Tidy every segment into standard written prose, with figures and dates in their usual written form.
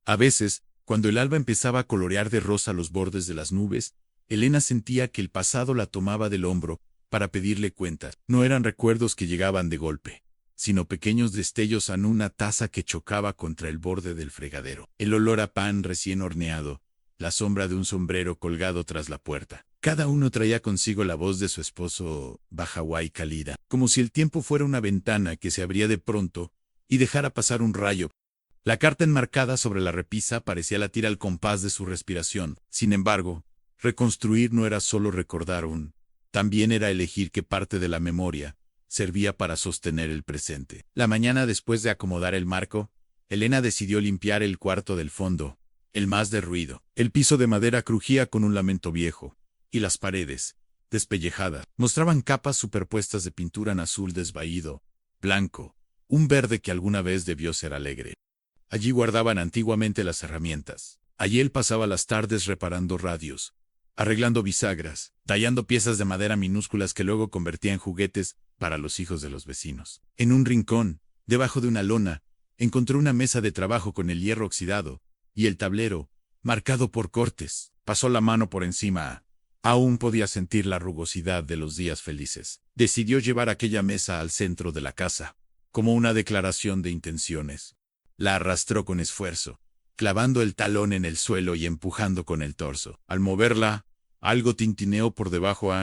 A veces, cuando el alba empezaba a colorear de rosa los bordes de las nubes, Elena sentía que el pasado la tomaba del hombro para pedirle cuentas. No eran recuerdos que llegaban de golpe, sino pequeños destellos en una taza que chocaba contra el borde del fregadero. El olor a pan recién horneado, la sombra de un sombrero colgado tras la puerta. Cada uno traía consigo la voz de su esposo baja y cálida, como si el tiempo fuera una ventana que se abría de pronto y dejara pasar un rayo. La carta enmarcada sobre la repisa parecía latir al compás de su respiración. Sin embargo, reconstruir no era solo recordar también era elegir qué parte de la memoria servía para sostener el presente. La mañana después de acomodar el marco, Elena decidió limpiar el cuarto del fondo, el más de ruido. El piso de madera crujía con un lamento viejo, y las paredes, despellejadas, mostraban capas superpuestas de pintura en azul desvaído, blanco, un verde que alguna vez debió ser alegre. Allí guardaban antiguamente las herramientas. Allí él pasaba las tardes reparando radios, arreglando bisagras, tallando piezas de madera minúsculas que luego convertía en juguetes para los hijos de los vecinos. En un rincón, debajo de una lona, encontró una mesa de trabajo con el hierro oxidado, y el tablero, marcado por cortes. Pasó la mano por encima. Aún podía sentir la rugosidad de los días felices. Decidió llevar aquella mesa al centro de la casa, como una declaración de intenciones. La arrastró con esfuerzo, clavando el talón en el suelo y empujando con el torso. Al moverla, algo tintineó por debajo.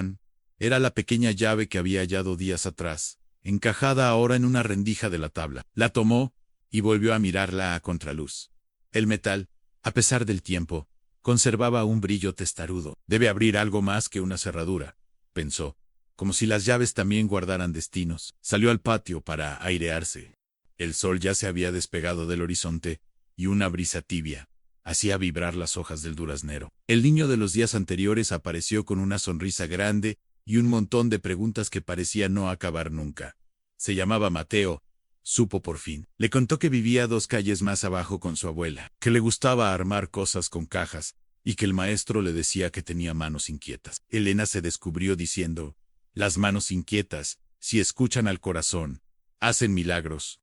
Era la pequeña llave que había hallado días atrás, encajada ahora en una rendija de la tabla. La tomó y volvió a mirarla a contraluz. El metal, a pesar del tiempo, conservaba un brillo testarudo. Debe abrir algo más que una cerradura, pensó, como si las llaves también guardaran destinos. Salió al patio para airearse. El sol ya se había despegado del horizonte, y una brisa tibia hacía vibrar las hojas del duraznero. El niño de los días anteriores apareció con una sonrisa grande y un montón de preguntas que parecían no acabar nunca. Se llamaba Mateo, supo por fin. Le contó que vivía 2 calles más abajo con su abuela, que le gustaba armar cosas con cajas, y que el maestro le decía que tenía manos inquietas. Elena se descubrió diciendo: las manos inquietas, si escuchan al corazón, hacen milagros.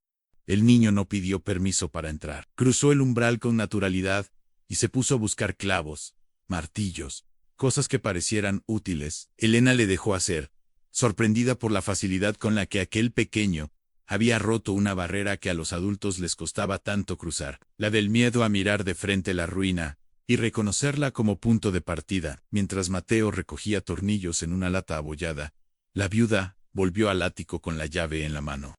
El niño no pidió permiso para entrar. Cruzó el umbral con naturalidad y se puso a buscar clavos, martillos, cosas que parecieran útiles. Elena le dejó hacer, sorprendida por la facilidad con la que aquel pequeño había roto una barrera que a los adultos les costaba tanto cruzar, la del miedo a mirar de frente la ruina y reconocerla como punto de partida. Mientras Mateo recogía tornillos en una lata abollada, la viuda volvió al ático con la llave en la mano.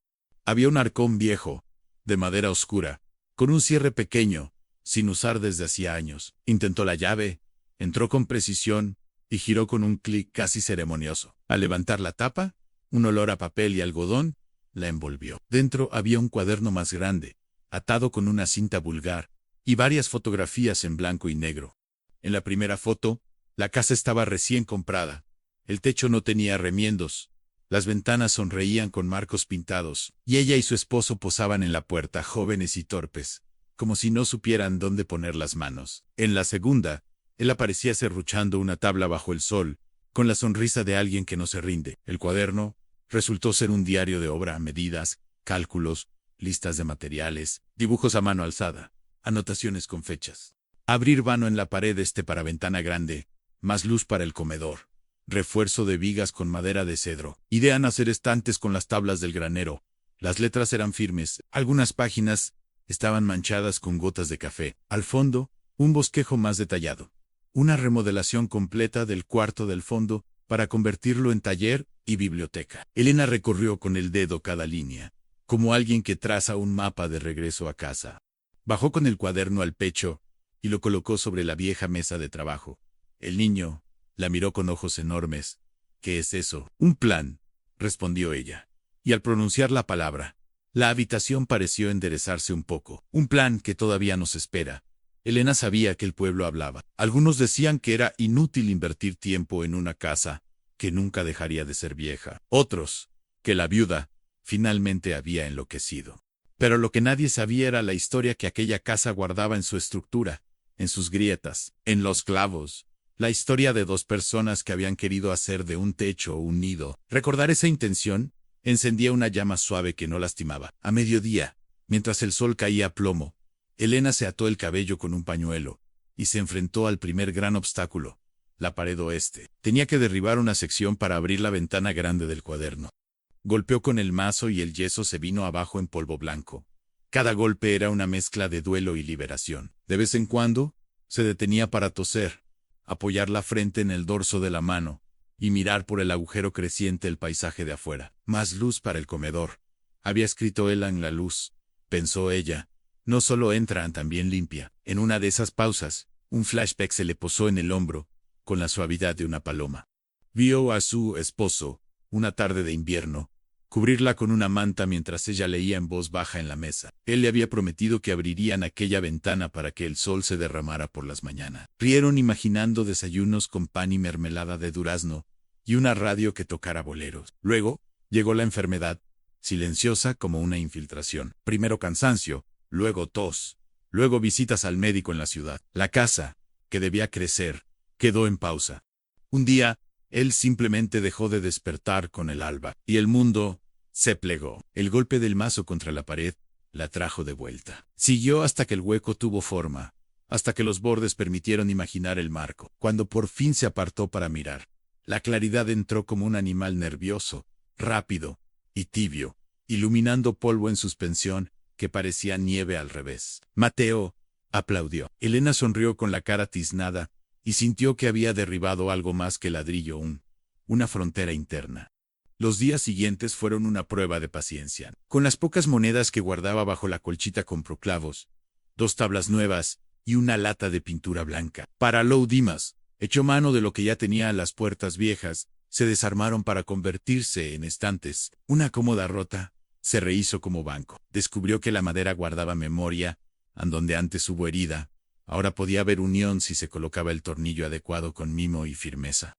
Había un arcón viejo, de madera oscura, con un cierre pequeño, sin usar desde hacía años. Intentó la llave, entró con precisión y giró con un clic casi ceremonioso. Al levantar la tapa, un olor a papel y algodón la envolvió. Dentro había un cuaderno más grande, atado con una cinta vulgar, y varias fotografías en blanco y negro. En la primera foto, la casa estaba recién comprada. El techo no tenía remiendos. Las ventanas sonreían con marcos pintados, y ella y su esposo posaban en la puerta, jóvenes y torpes, como si no supieran dónde poner las manos. En la segunda, él aparecía serruchando una tabla bajo el sol, con la sonrisa de alguien que no se rinde. El cuaderno resultó ser un diario de obra, medidas, cálculos, listas de materiales, dibujos a mano alzada, anotaciones con fechas. Abrir vano en la pared para ventana grande, más luz para el comedor. Refuerzo de vigas con madera de cedro. Idean hacer estantes con las tablas del granero. Las letras eran firmes. Algunas páginas estaban manchadas con gotas de café. Al fondo, un bosquejo más detallado. Una remodelación completa del cuarto del fondo para convertirlo en taller y biblioteca. Elena recorrió con el dedo cada línea, como alguien que traza un mapa de regreso a casa. Bajó con el cuaderno al pecho y lo colocó sobre la vieja mesa de trabajo. El niño la miró con ojos enormes. ¿Qué es eso? Un plan, respondió ella. Y al pronunciar la palabra, la habitación pareció enderezarse un poco. Un plan que todavía nos espera. Elena sabía que el pueblo hablaba. Algunos decían que era inútil invertir tiempo en una casa que nunca dejaría de ser vieja. Otros, que la viuda finalmente había enloquecido. Pero lo que nadie sabía era la historia que aquella casa guardaba en su estructura, en sus grietas, en los clavos. La historia de 2 personas que habían querido hacer de un techo un nido. Recordar esa intención encendía una llama suave que no lastimaba. A mediodía, mientras el sol caía a plomo, Elena se ató el cabello con un pañuelo y se enfrentó al primer gran obstáculo, la pared oeste. Tenía que derribar una sección para abrir la ventana grande del cuaderno. Golpeó con el mazo y el yeso se vino abajo en polvo blanco. Cada golpe era una mezcla de duelo y liberación. De vez en cuando, se detenía para toser, apoyar la frente en el dorso de la mano y mirar por el agujero creciente el paisaje de afuera. Más luz para el comedor. Había escrito él en la luz, pensó ella. No solo entran, también limpia. En una de esas pausas, un flashback se le posó en el hombro, con la suavidad de una paloma. Vio a su esposo, una tarde de invierno, cubrirla con una manta mientras ella leía en voz baja en la mesa. Él le había prometido que abrirían aquella ventana para que el sol se derramara por las mañanas. Rieron imaginando desayunos con pan y mermelada de durazno, y una radio que tocara boleros. Luego, llegó la enfermedad, silenciosa como una infiltración. Primero cansancio, luego tos, luego visitas al médico en la ciudad. La casa, que debía crecer, quedó en pausa. Un día, él simplemente dejó de despertar con el alba, y el mundo se plegó. El golpe del mazo contra la pared la trajo de vuelta. Siguió hasta que el hueco tuvo forma, hasta que los bordes permitieron imaginar el marco. Cuando por fin se apartó para mirar, la claridad entró como un animal nervioso, rápido y tibio, iluminando polvo en suspensión que parecía nieve al revés. Mateo aplaudió. Elena sonrió con la cara tiznada y sintió que había derribado algo más que ladrillo, una frontera interna. Los días siguientes fueron una prueba de paciencia. Con las pocas monedas que guardaba bajo la colchita compró clavos, 2 tablas nuevas y una lata de pintura blanca. Para Lou Dimas, echó mano de lo que ya tenía. Las puertas viejas se desarmaron para convertirse en estantes. Una cómoda rota se rehizo como banco. Descubrió que la madera guardaba memoria, en donde antes hubo herida. Ahora podía haber unión si se colocaba el tornillo adecuado con mimo y firmeza.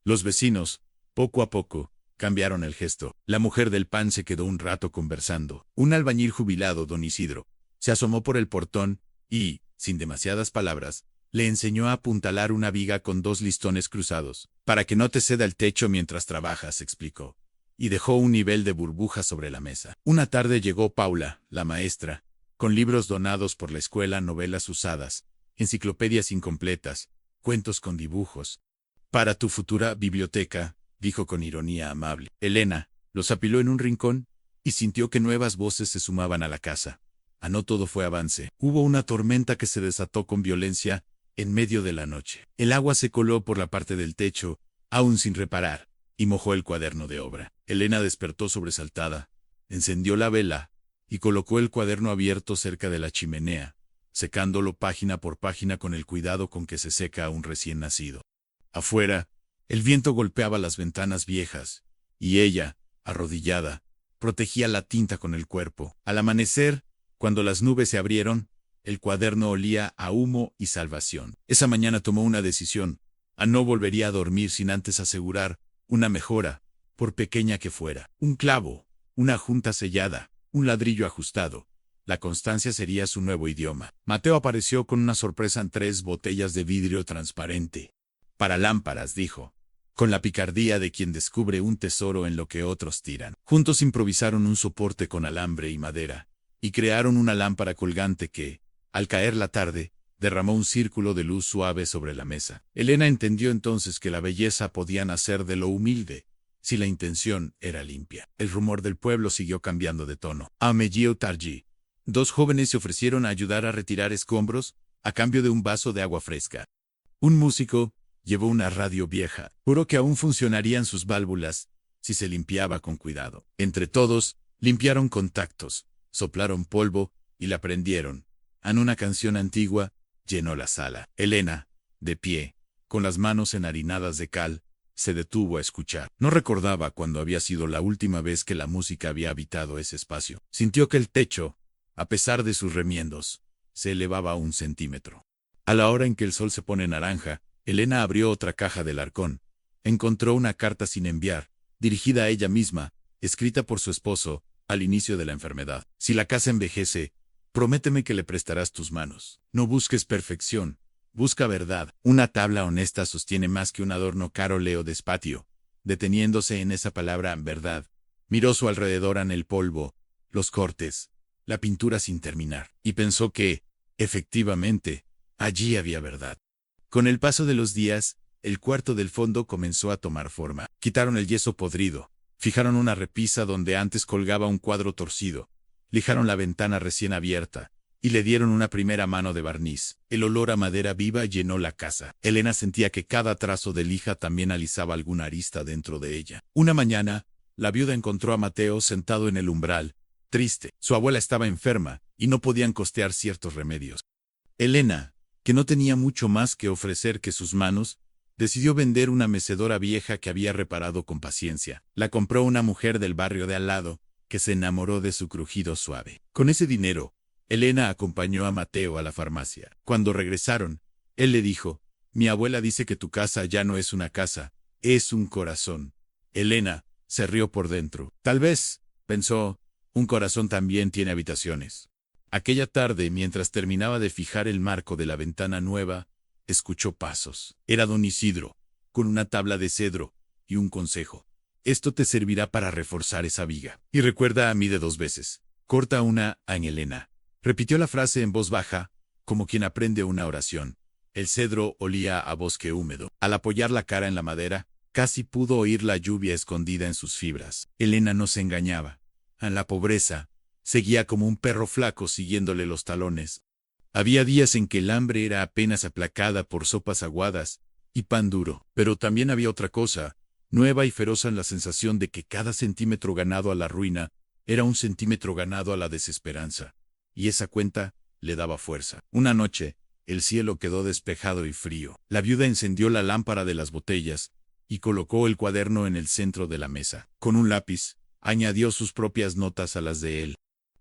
Los vecinos, poco a poco, cambiaron el gesto. La mujer del pan se quedó un rato conversando. Un albañil jubilado, don Isidro, se asomó por el portón y, sin demasiadas palabras, le enseñó a apuntalar una viga con 2 listones cruzados. Para que no te ceda el techo mientras trabajas, explicó. Y dejó un nivel de burbujas sobre la mesa. Una tarde llegó Paula, la maestra, con libros donados por la escuela, novelas usadas, enciclopedias incompletas, cuentos con dibujos. Para tu futura biblioteca, dijo con ironía amable. Elena los apiló en un rincón y sintió que nuevas voces se sumaban a la casa. No todo fue avance. Hubo una tormenta que se desató con violencia en medio de la noche. El agua se coló por la parte del techo, aún sin reparar, y mojó el cuaderno de obra. Elena despertó sobresaltada, encendió la vela y colocó el cuaderno abierto cerca de la chimenea, secándolo página por página con el cuidado con que se seca a un recién nacido. Afuera, el viento golpeaba las ventanas viejas, y ella, arrodillada, protegía la tinta con el cuerpo. Al amanecer, cuando las nubes se abrieron, el cuaderno olía a humo y salvación. Esa mañana tomó una decisión. No volvería a dormir sin antes asegurar una mejora, por pequeña que fuera. Un clavo, una junta sellada, un ladrillo ajustado. La constancia sería su nuevo idioma. Mateo apareció con una sorpresa en 3 botellas de vidrio transparente. Para lámparas, dijo, con la picardía de quien descubre un tesoro en lo que otros tiran. Juntos improvisaron un soporte con alambre y madera, y crearon una lámpara colgante que, al caer la tarde, derramó un círculo de luz suave sobre la mesa. Elena entendió entonces que la belleza podía nacer de lo humilde, si la intención era limpia. El rumor del pueblo siguió cambiando de tono. A Meggio Targi, 2 jóvenes se ofrecieron a ayudar a retirar escombros, a cambio de un vaso de agua fresca. Un músico llevó una radio vieja. Juró que aún funcionarían sus válvulas, si se limpiaba con cuidado. Entre todos, limpiaron contactos, soplaron polvo y la prendieron. Una canción antigua llenó la sala. Elena, de pie, con las manos enharinadas de cal, se detuvo a escuchar. No recordaba cuándo había sido la última vez que la música había habitado ese espacio. Sintió que el techo, a pesar de sus remiendos, se elevaba 1 centímetro. A la hora en que el sol se pone naranja, Elena abrió otra caja del arcón. Encontró una carta sin enviar, dirigida a ella misma, escrita por su esposo, al inicio de la enfermedad. Si la casa envejece, prométeme que le prestarás tus manos. No busques perfección, busca verdad. Una tabla honesta sostiene más que un adorno caro, leo despacio, deteniéndose en esa palabra verdad. Miró su alrededor en el polvo, los cortes, la pintura sin terminar, y pensó que, Efectivamente, allí había verdad. Con el paso de los días, el cuarto del fondo comenzó a tomar forma. Quitaron el yeso podrido, fijaron una repisa donde antes colgaba un cuadro torcido, lijaron la ventana recién abierta, y le dieron una primera mano de barniz. El olor a madera viva llenó la casa. Elena sentía que cada trazo de lija también alisaba alguna arista dentro de ella. Una mañana, la viuda encontró a Mateo sentado en el umbral, triste. Su abuela estaba enferma, y no podían costear ciertos remedios. Elena, que no tenía mucho más que ofrecer que sus manos, decidió vender una mecedora vieja que había reparado con paciencia. La compró una mujer del barrio de al lado, que se enamoró de su crujido suave. Con ese dinero, Elena acompañó a Mateo a la farmacia. Cuando regresaron, él le dijo: «Mi abuela dice que tu casa ya no es una casa, es un corazón». Elena se rió por dentro. Tal vez, pensó, un corazón también tiene habitaciones. Aquella tarde, mientras terminaba de fijar el marco de la ventana nueva, escuchó pasos. Era don Isidro, con una tabla de cedro y un consejo. «Esto te servirá para reforzar esa viga. Y recuerda a mí de 2 veces. Corta una a Elena». Repitió la frase en voz baja, como quien aprende una oración. El cedro olía a bosque húmedo. Al apoyar la cara en la madera, casi pudo oír la lluvia escondida en sus fibras. Elena no se engañaba. En la pobreza, seguía como un perro flaco siguiéndole los talones. Había días en que el hambre era apenas aplacada por sopas aguadas y pan duro. Pero también había otra cosa, nueva y feroz, en la sensación de que cada centímetro ganado a la ruina era un centímetro ganado a la desesperanza. Y esa cuenta le daba fuerza. Una noche, el cielo quedó despejado y frío. La viuda encendió la lámpara de las botellas y colocó el cuaderno en el centro de la mesa. Con un lápiz, añadió sus propias notas a las de él.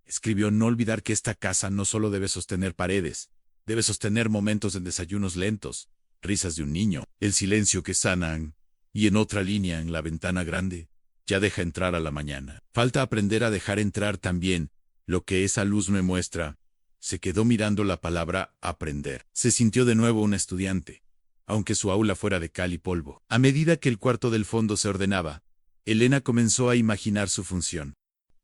Escribió no olvidar que esta casa no solo debe sostener paredes, debe sostener momentos en desayunos lentos, risas de un niño, el silencio que sanan, y en otra línea en la ventana grande, ya deja entrar a la mañana. Falta aprender a dejar entrar también lo que esa luz me muestra. Se quedó mirando la palabra aprender. Se sintió de nuevo un estudiante, aunque su aula fuera de cal y polvo. A medida que el cuarto del fondo se ordenaba, Elena comenzó a imaginar su función.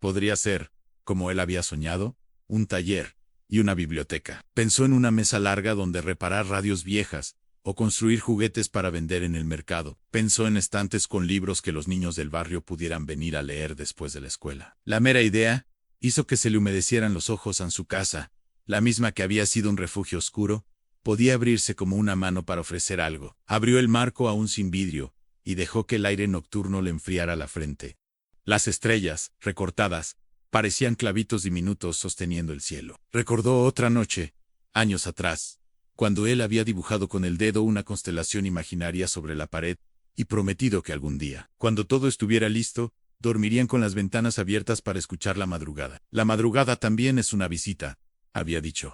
Podría ser, como él había soñado, un taller y una biblioteca. Pensó en una mesa larga donde reparar radios viejas o construir juguetes para vender en el mercado. Pensó en estantes con libros que los niños del barrio pudieran venir a leer después de la escuela. La mera idea hizo que se le humedecieran los ojos en su casa. La misma que había sido un refugio oscuro, podía abrirse como una mano para ofrecer algo. Abrió el marco aún sin vidrio y dejó que el aire nocturno le enfriara la frente. Las estrellas, recortadas, parecían clavitos diminutos sosteniendo el cielo. Recordó otra noche, años atrás, cuando él había dibujado con el dedo una constelación imaginaria sobre la pared y prometido que algún día, cuando todo estuviera listo, dormirían con las ventanas abiertas para escuchar la madrugada. La madrugada también es una visita, había dicho.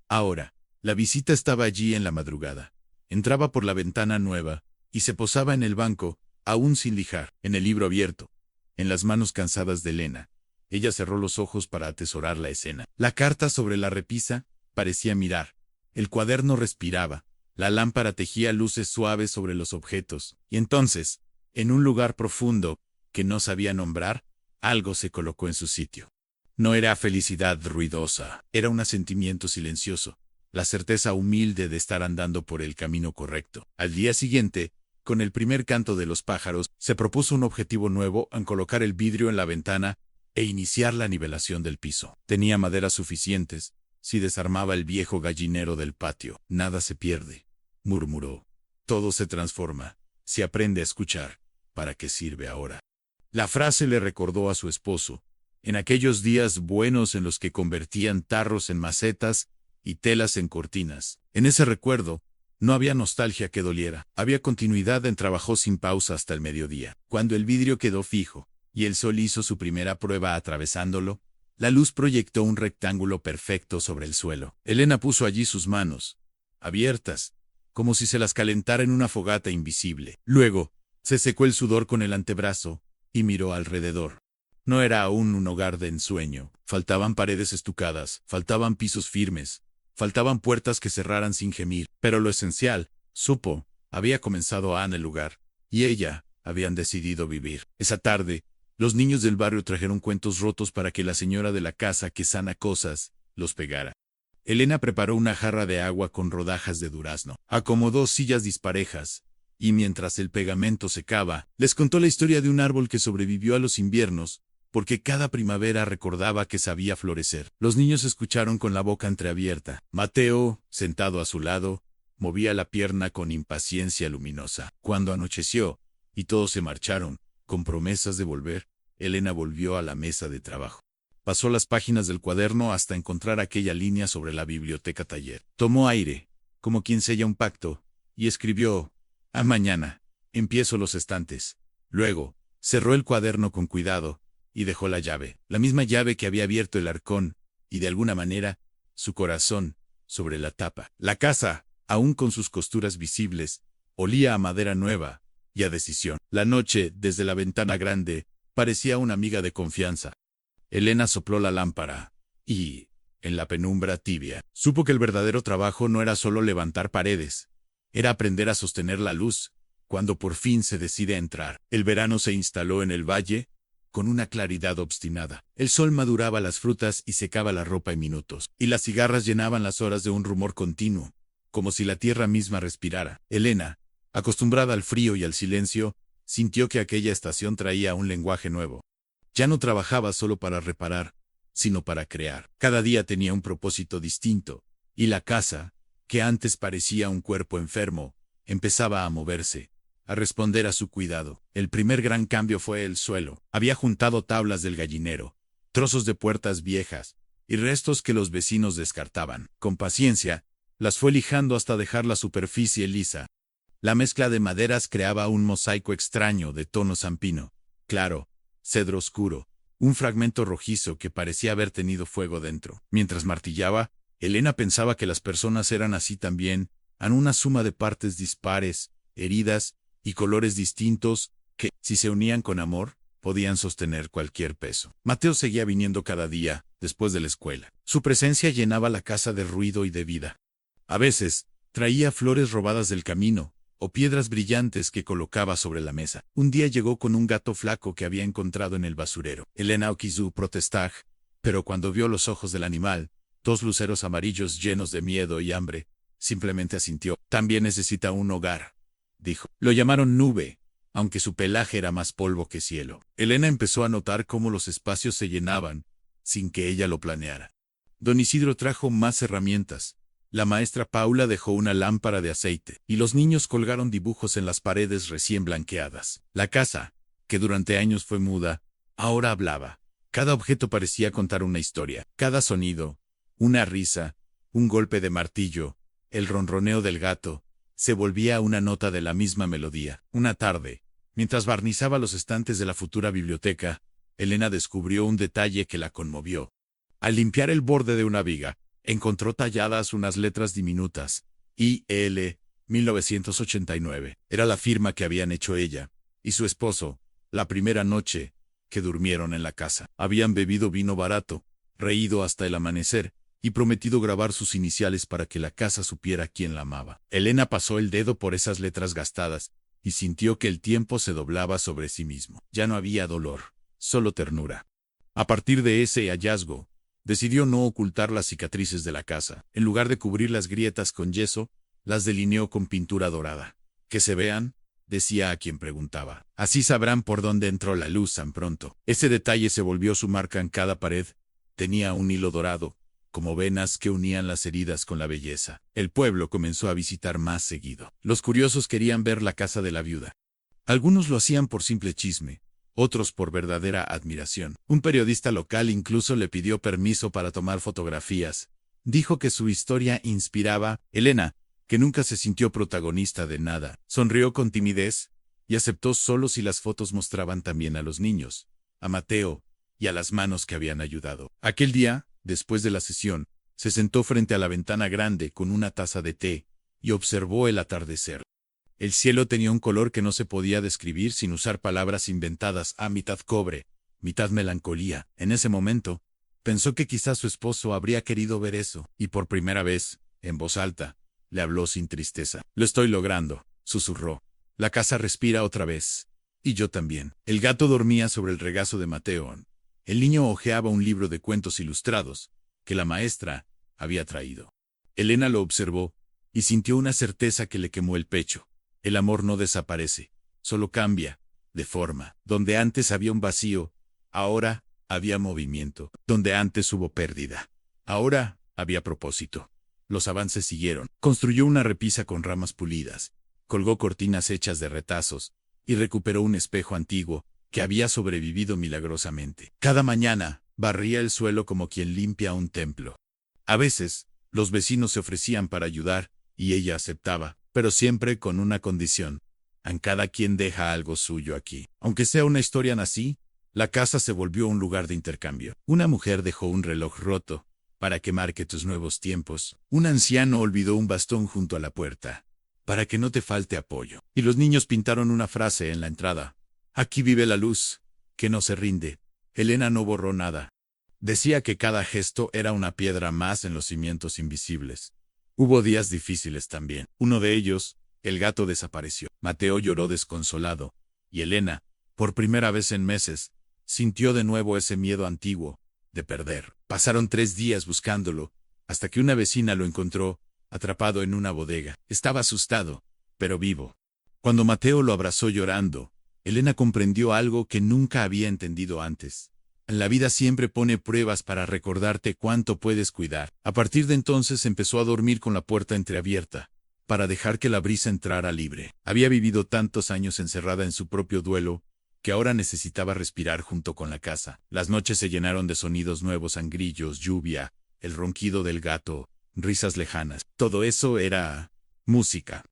Ahora, la visita estaba allí en la madrugada. Entraba por la ventana nueva y se posaba en el banco, aún sin lijar, en el libro abierto, en las manos cansadas de Elena. Ella cerró los ojos para atesorar la escena. La carta sobre la repisa parecía mirar. El cuaderno respiraba. La lámpara tejía luces suaves sobre los objetos. Y entonces, en un lugar profundo, que no sabía nombrar, algo se colocó en su sitio. No era felicidad ruidosa, era un asentimiento silencioso, la certeza humilde de estar andando por el camino correcto. Al día siguiente, con el primer canto de los pájaros, se propuso un objetivo nuevo en colocar el vidrio en la ventana e iniciar la nivelación del piso. Tenía maderas suficientes. Si desarmaba el viejo gallinero del patio, nada se pierde, murmuró. Todo se transforma. Se aprende a escuchar. ¿Para qué sirve ahora? La frase le recordó a su esposo, en aquellos días buenos en los que convertían tarros en macetas y telas en cortinas. En ese recuerdo, no había nostalgia que doliera. Había continuidad en trabajo sin pausa hasta el mediodía. Cuando el vidrio quedó fijo y el sol hizo su primera prueba atravesándolo, la luz proyectó un rectángulo perfecto sobre el suelo. Elena puso allí sus manos, abiertas, como si se las calentara en una fogata invisible. Luego, se secó el sudor con el antebrazo y miró alrededor. No era aún un hogar de ensueño. Faltaban paredes estucadas, faltaban pisos firmes, faltaban puertas que cerraran sin gemir. Pero lo esencial, supo, había comenzado en el lugar, y ella habían decidido vivir. Esa tarde, los niños del barrio trajeron cuentos rotos para que la señora de la casa que sana cosas los pegara. Elena preparó una jarra de agua con rodajas de durazno, acomodó sillas disparejas, y mientras el pegamento secaba, les contó la historia de un árbol que sobrevivió a los inviernos, porque cada primavera recordaba que sabía florecer. Los niños escucharon con la boca entreabierta. Mateo, sentado a su lado, movía la pierna con impaciencia luminosa. Cuando anocheció, y todos se marcharon, con promesas de volver, Elena volvió a la mesa de trabajo. Pasó las páginas del cuaderno hasta encontrar aquella línea sobre la biblioteca taller. Tomó aire, como quien sella un pacto, y escribió: mañana empiezo los estantes. Luego, cerró el cuaderno con cuidado, y dejó la llave, la misma llave que había abierto el arcón, y de alguna manera, su corazón, sobre la tapa. La casa, aún con sus costuras visibles, olía a madera nueva, y a decisión. La noche, desde la ventana grande, parecía una amiga de confianza. Elena sopló la lámpara, y, en la penumbra tibia, supo que el verdadero trabajo no era solo levantar paredes, era aprender a sostener la luz, cuando por fin se decide a entrar. El verano se instaló en el valle, con una claridad obstinada. El sol maduraba las frutas y secaba la ropa en minutos, y las cigarras llenaban las horas de un rumor continuo, como si la tierra misma respirara. Elena, acostumbrada al frío y al silencio, sintió que aquella estación traía un lenguaje nuevo. Ya no trabajaba solo para reparar, sino para crear. Cada día tenía un propósito distinto, y la casa, que antes parecía un cuerpo enfermo, empezaba a moverse, a responder a su cuidado. El primer gran cambio fue el suelo. Había juntado tablas del gallinero, trozos de puertas viejas, y restos que los vecinos descartaban. Con paciencia, las fue lijando hasta dejar la superficie lisa. La mezcla de maderas creaba un mosaico extraño de tono zampino, claro, cedro oscuro, un fragmento rojizo que parecía haber tenido fuego dentro. Mientras martillaba, Elena pensaba que las personas eran así también, en una suma de partes dispares, heridas y colores distintos que, si se unían con amor, podían sostener cualquier peso. Mateo seguía viniendo cada día, después de la escuela. Su presencia llenaba la casa de ruido y de vida. A veces, traía flores robadas del camino, o piedras brillantes que colocaba sobre la mesa. Un día llegó con un gato flaco que había encontrado en el basurero. Elena quiso protestar, pero cuando vio los ojos del animal, dos luceros amarillos llenos de miedo y hambre, simplemente asintió. También necesita un hogar, dijo. Lo llamaron Nube, aunque su pelaje era más polvo que cielo. Elena empezó a notar cómo los espacios se llenaban, sin que ella lo planeara. Don Isidro trajo más herramientas. La maestra Paula dejó una lámpara de aceite, y los niños colgaron dibujos en las paredes recién blanqueadas. La casa, que durante años fue muda, ahora hablaba. Cada objeto parecía contar una historia. Cada sonido, una risa, un golpe de martillo, el ronroneo del gato, se volvía una nota de la misma melodía. Una tarde, mientras barnizaba los estantes de la futura biblioteca, Elena descubrió un detalle que la conmovió. Al limpiar el borde de una viga, encontró talladas unas letras diminutas, I.L. 1989. Era la firma que habían hecho ella y su esposo, la primera noche que durmieron en la casa. Habían bebido vino barato, reído hasta el amanecer, y prometido grabar sus iniciales para que la casa supiera quién la amaba. Elena pasó el dedo por esas letras gastadas, y sintió que el tiempo se doblaba sobre sí mismo. Ya no había dolor, solo ternura. A partir de ese hallazgo, decidió no ocultar las cicatrices de la casa. En lugar de cubrir las grietas con yeso, las delineó con pintura dorada. Que se vean, decía a quien preguntaba. Así sabrán por dónde entró la luz tan pronto. Ese detalle se volvió su marca en cada pared. Tenía un hilo dorado, como venas que unían las heridas con la belleza. El pueblo comenzó a visitar más seguido. Los curiosos querían ver la casa de la viuda. Algunos lo hacían por simple chisme, otros por verdadera admiración. Un periodista local incluso le pidió permiso para tomar fotografías. Dijo que su historia inspiraba. Elena, que nunca se sintió protagonista de nada, sonrió con timidez y aceptó solo si las fotos mostraban también a los niños, a Mateo y a las manos que habían ayudado. Aquel día, después de la sesión, se sentó frente a la ventana grande con una taza de té y observó el atardecer. El cielo tenía un color que no se podía describir sin usar palabras inventadas, a mitad cobre, mitad melancolía. En ese momento, pensó que quizás su esposo habría querido ver eso, y por primera vez, en voz alta, le habló sin tristeza. Lo estoy logrando, susurró. La casa respira otra vez. Y yo también. El gato dormía sobre el regazo de Mateo. El niño hojeaba un libro de cuentos ilustrados, que la maestra había traído. Elena lo observó y sintió una certeza que le quemó el pecho. El amor no desaparece, solo cambia de forma. Donde antes había un vacío, ahora había movimiento. Donde antes hubo pérdida, ahora había propósito. Los avances siguieron. Construyó una repisa con ramas pulidas, colgó cortinas hechas de retazos y recuperó un espejo antiguo que había sobrevivido milagrosamente. Cada mañana barría el suelo como quien limpia un templo. A veces, los vecinos se ofrecían para ayudar y ella aceptaba, pero siempre con una condición. En cada quien deja algo suyo aquí. Aunque sea una historia así, la casa se volvió un lugar de intercambio. Una mujer dejó un reloj roto para que marque tus nuevos tiempos. Un anciano olvidó un bastón junto a la puerta para que no te falte apoyo. Y los niños pintaron una frase en la entrada. Aquí vive la luz, que no se rinde. Elena no borró nada. Decía que cada gesto era una piedra más en los cimientos invisibles. Hubo días difíciles también. Uno de ellos, el gato desapareció. Mateo lloró desconsolado, y Elena, por primera vez en meses, sintió de nuevo ese miedo antiguo de perder. Pasaron 3 días buscándolo, hasta que una vecina lo encontró, atrapado en una bodega. Estaba asustado, pero vivo. Cuando Mateo lo abrazó llorando, Elena comprendió algo que nunca había entendido antes. La vida siempre pone pruebas para recordarte cuánto puedes cuidar. A partir de entonces empezó a dormir con la puerta entreabierta, para dejar que la brisa entrara libre. Había vivido tantos años encerrada en su propio duelo, que ahora necesitaba respirar junto con la casa. Las noches se llenaron de sonidos nuevos, grillos, lluvia, el ronquido del gato, risas lejanas. Todo eso era música.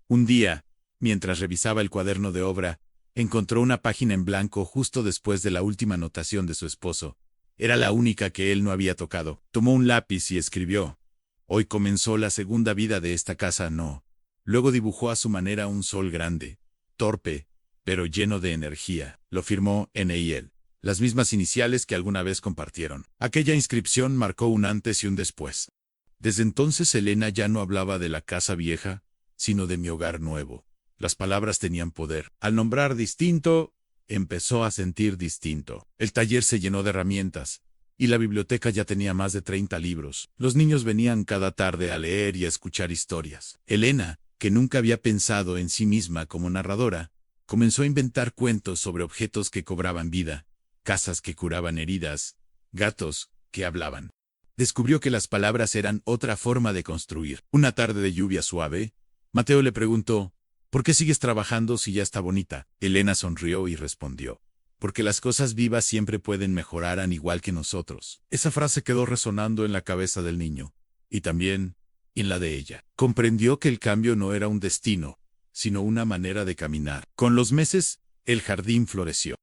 Un día, mientras revisaba el cuaderno de obra, encontró una página en blanco justo después de la última anotación de su esposo. Era la única que él no había tocado. Tomó un lápiz y escribió: hoy comenzó la segunda vida de esta casa, no. Luego dibujó a su manera un sol grande, torpe, pero lleno de energía. Lo firmó N.I.L., las mismas iniciales que alguna vez compartieron. Aquella inscripción marcó un antes y un después. Desde entonces Elena ya no hablaba de la casa vieja, sino de mi hogar nuevo. Las palabras tenían poder. Al nombrar distinto, empezó a sentir distinto. El taller se llenó de herramientas, y la biblioteca ya tenía más de 30 libros. Los niños venían cada tarde a leer y a escuchar historias. Elena, que nunca había pensado en sí misma como narradora, comenzó a inventar cuentos sobre objetos que cobraban vida, casas que curaban heridas, gatos que hablaban. Descubrió que las palabras eran otra forma de construir. Una tarde de lluvia suave, Mateo le preguntó: ¿por qué sigues trabajando si ya está bonita? Elena sonrió y respondió: porque las cosas vivas siempre pueden mejorar al igual que nosotros. Esa frase quedó resonando en la cabeza del niño, y también en la de ella. Comprendió que el cambio no era un destino, sino una manera de caminar. Con los meses, el jardín floreció.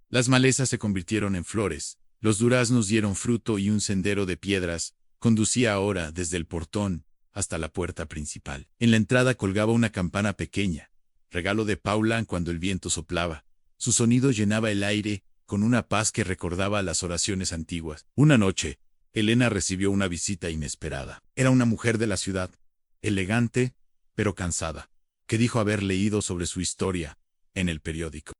Las malezas se convirtieron en flores, los duraznos dieron fruto y un sendero de piedras conducía ahora desde el portón hasta la puerta principal. En la entrada colgaba una campana pequeña, regalo de Paula cuando el viento soplaba. Su sonido llenaba el aire con una paz que recordaba las oraciones antiguas. Una noche, Elena recibió una visita inesperada. Era una mujer de la ciudad, elegante, pero cansada, que dijo haber leído sobre su historia en el periódico.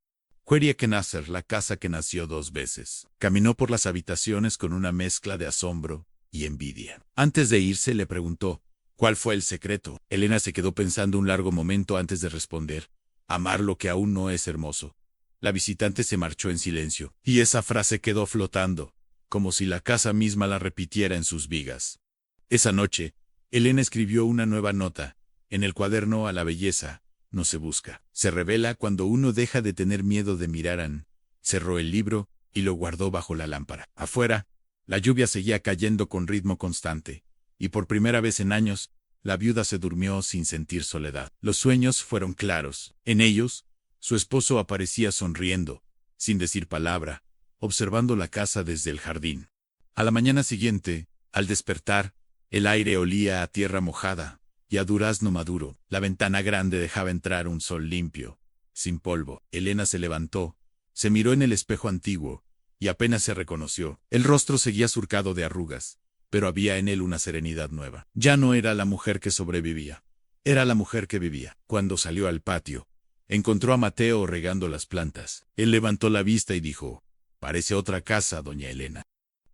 Quería conocer la casa que nació 2 veces. Caminó por las habitaciones con una mezcla de asombro y envidia. Antes de irse le preguntó: ¿cuál fue el secreto? Elena se quedó pensando un largo momento antes de responder: amar lo que aún no es hermoso. La visitante se marchó en silencio, y esa frase quedó flotando, como si la casa misma la repitiera en sus vigas. Esa noche, Elena escribió una nueva nota, en el cuaderno: a la belleza no se busca, se revela cuando uno deja de tener miedo de mirar. Cerró el libro y lo guardó bajo la lámpara. Afuera, la lluvia seguía cayendo con ritmo constante, y por primera vez en años, la viuda se durmió sin sentir soledad. Los sueños fueron claros. En ellos, su esposo aparecía sonriendo, sin decir palabra, observando la casa desde el jardín. A la mañana siguiente, al despertar, el aire olía a tierra mojada y a durazno maduro. La ventana grande dejaba entrar un sol limpio, sin polvo. Elena se levantó, se miró en el espejo antiguo, y apenas se reconoció. El rostro seguía surcado de arrugas, pero había en él una serenidad nueva. Ya no era la mujer que sobrevivía, era la mujer que vivía. Cuando salió al patio, encontró a Mateo regando las plantas. Él levantó la vista y dijo: parece otra casa, doña Elena.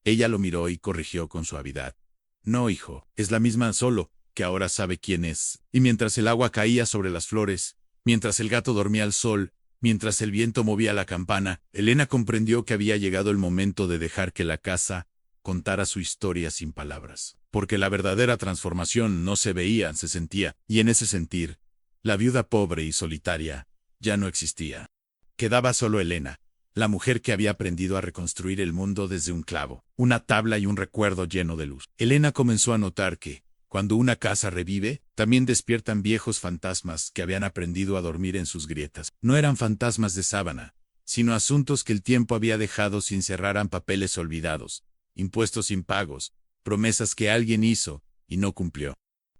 Ella lo miró y corrigió con suavidad: No, hijo, es la misma solo, que ahora sabe quién es. Y mientras el agua caía sobre las flores, mientras el gato dormía al sol, mientras el viento movía la campana, Elena comprendió que había llegado el momento de dejar que la casa contara su historia sin palabras. Porque la verdadera transformación no se veía, se sentía, y en ese sentir, la viuda pobre y solitaria ya no existía. Quedaba solo Elena, la mujer que había aprendido a reconstruir el mundo desde un clavo, una tabla y un recuerdo lleno de luz. Elena comenzó a notar que, cuando una casa revive, también despiertan viejos fantasmas que habían aprendido a dormir en sus grietas. No eran fantasmas de sábana, sino asuntos que el tiempo había dejado sin cerrar, papeles olvidados, impuestos impagos, promesas que alguien hizo y no cumplió.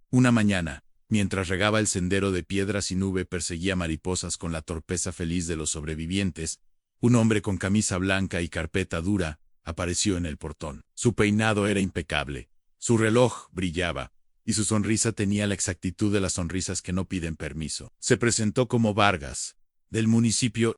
Una mañana, mientras regaba el sendero de piedras y nube perseguía mariposas con la torpeza feliz de los sobrevivientes, un hombre con camisa blanca y carpeta dura apareció en el portón. Su peinado era impecable, su reloj brillaba, y su sonrisa tenía la exactitud de las sonrisas que no piden permiso. Se presentó como Vargas, del municipio.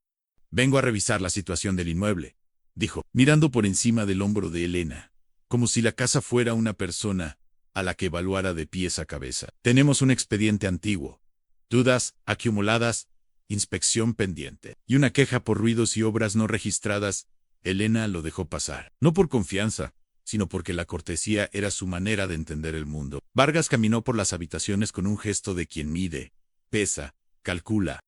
«Vengo a revisar la situación del inmueble», dijo, mirando por encima del hombro de Elena, como si la casa fuera una persona a la que evaluara de pies a cabeza. «Tenemos un expediente antiguo, dudas acumuladas, inspección pendiente, y una queja por ruidos y obras no registradas». Elena lo dejó pasar, no por confianza, sino porque la cortesía era su manera de entender el mundo. Vargas caminó por las habitaciones con un gesto de quien mide, pesa, calcula.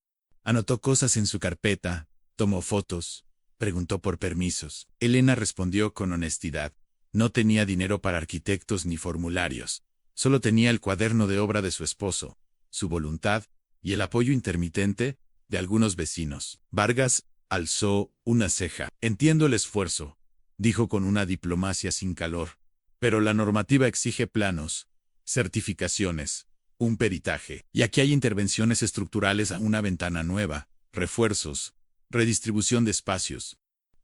Anotó cosas en su carpeta, tomó fotos, preguntó por permisos. Elena respondió con honestidad. No tenía dinero para arquitectos ni formularios. Solo tenía el cuaderno de obra de su esposo, su voluntad y el apoyo intermitente de algunos vecinos. Vargas alzó una ceja. «Entiendo el esfuerzo», dijo con una diplomacia sin calor, «pero la normativa exige planos, certificaciones, un peritaje. Y aquí hay intervenciones estructurales a una ventana nueva, refuerzos, redistribución de espacios.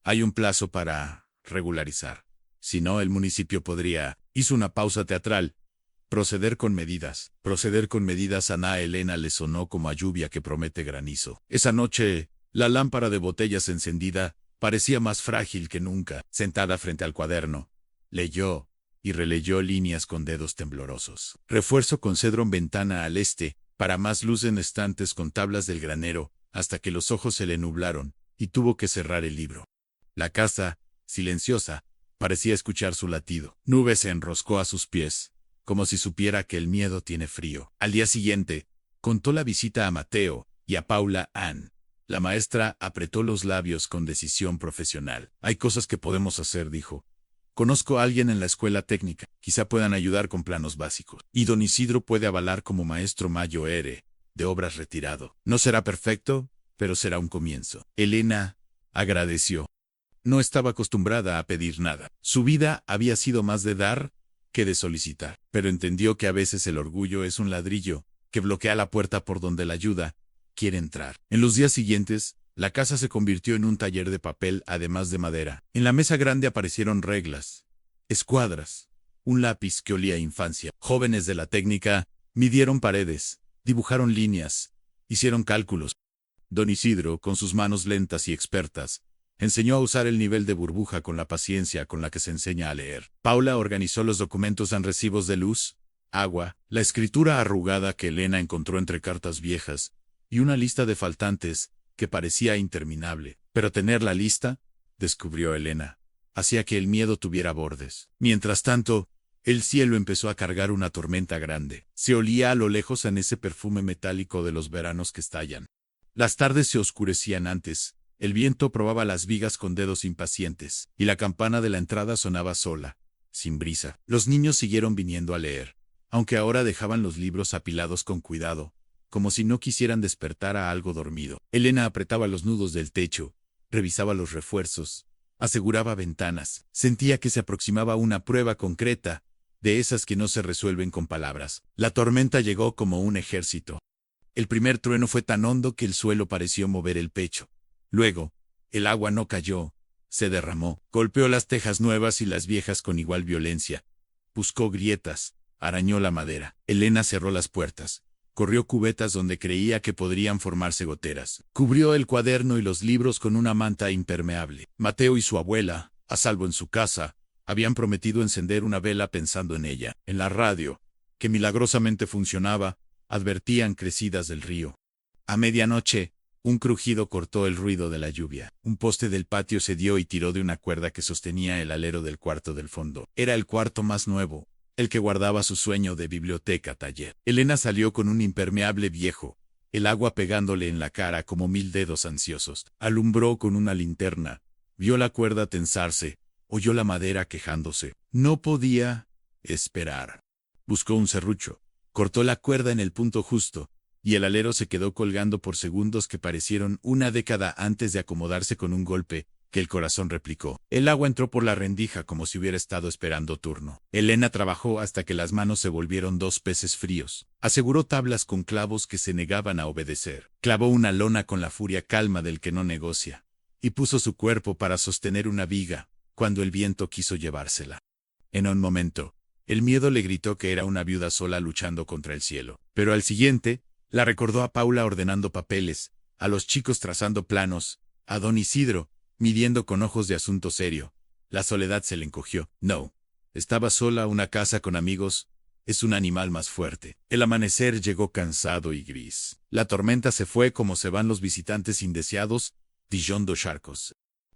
Hay un plazo para regularizar. Si no, el municipio podría». Hizo una pausa teatral. Proceder con medidas. Proceder con medidas. A Elena le sonó como a lluvia que promete granizo. Esa noche, la lámpara de botellas encendida parecía más frágil que nunca. Sentada frente al cuaderno, leyó y releyó líneas con dedos temblorosos. Refuerzo con cedro en ventana al este, para más luz en estantes con tablas del granero, hasta que los ojos se le nublaron, y tuvo que cerrar el libro. La casa, silenciosa, parecía escuchar su latido. Nube se enroscó a sus pies, como si supiera que el miedo tiene frío. Al día siguiente, contó la visita a Mateo y a Paula Ann. La maestra apretó los labios con decisión profesional. «Hay cosas que podemos hacer», dijo. «Conozco a alguien en la escuela técnica. Quizá puedan ayudar con planos básicos. Y don Isidro puede avalar como maestro mayor de obras retirado. No será perfecto, pero será un comienzo». Elena agradeció. No estaba acostumbrada a pedir nada. Su vida había sido más de dar que de solicitar. Pero entendió que a veces el orgullo es un ladrillo que bloquea la puerta por donde la ayuda quiere entrar. En los días siguientes, la casa se convirtió en un taller de papel, además de madera. En la mesa grande aparecieron reglas, escuadras, un lápiz que olía a infancia. Jóvenes de la técnica midieron paredes, dibujaron líneas, hicieron cálculos. Don Isidro, con sus manos lentas y expertas, enseñó a usar el nivel de burbuja con la paciencia con la que se enseña a leer. Paula organizó los documentos en recibos de luz, agua, la escritura arrugada que Elena encontró entre cartas viejas, y una lista de faltantes que parecía interminable. Pero tener la lista, descubrió Elena, hacía que el miedo tuviera bordes. Mientras tanto, el cielo empezó a cargar una tormenta grande. Se olía a lo lejos en ese perfume metálico de los veranos que estallan. Las tardes se oscurecían antes, el viento probaba las vigas con dedos impacientes, y la campana de la entrada sonaba sola, sin brisa. Los niños siguieron viniendo a leer, aunque ahora dejaban los libros apilados con cuidado, como si no quisieran despertar a algo dormido. Elena apretaba los nudos del techo, revisaba los refuerzos, aseguraba ventanas. Sentía que se aproximaba una prueba concreta, de esas que no se resuelven con palabras. La tormenta llegó como un ejército. El primer trueno fue tan hondo que el suelo pareció mover el pecho. Luego, el agua no cayó, se derramó. Golpeó las tejas nuevas y las viejas con igual violencia. Buscó grietas, arañó la madera. Elena cerró las puertas. Corrió cubetas donde creía que podrían formarse goteras. Cubrió el cuaderno y los libros con una manta impermeable. Mateo y su abuela, a salvo en su casa, Habían prometido encender una vela pensando en ella. En la radio, que milagrosamente funcionaba, advertían crecidas del río. A medianoche, un crujido cortó el ruido de la lluvia. Un poste del patio cedió y tiró de una cuerda que sostenía el alero del cuarto del fondo. Era el cuarto más nuevo, el que guardaba su sueño de biblioteca-taller. Elena salió con un impermeable viejo, el agua pegándole en la cara como 1000 dedos ansiosos. Alumbró con una linterna, vio la cuerda tensarse, oyó la madera quejándose. No podía esperar. Buscó un serrucho, cortó la cuerda en el punto justo, y el alero se quedó colgando por segundos que parecieron una década antes de acomodarse con un golpe que el corazón replicó. El agua entró por la rendija como si hubiera estado esperando turno. Elena trabajó hasta que las manos se volvieron 2 peces fríos. Aseguró tablas con clavos que se negaban a obedecer. Clavó una lona con la furia calma del que no negocia. Y puso su cuerpo para sostener una viga, cuando el viento quiso llevársela. En un momento, el miedo le gritó que era una viuda sola luchando contra el cielo. Pero al siguiente, la recordó a Paula ordenando papeles, a los chicos trazando planos, a don Isidro, midiendo con ojos de asunto serio. La soledad se le encogió. No. Estaba sola, una casa con amigos. Es un animal más fuerte. El amanecer llegó cansado y gris. La tormenta se fue como se van los visitantes indeseados, Dijon dos charcos.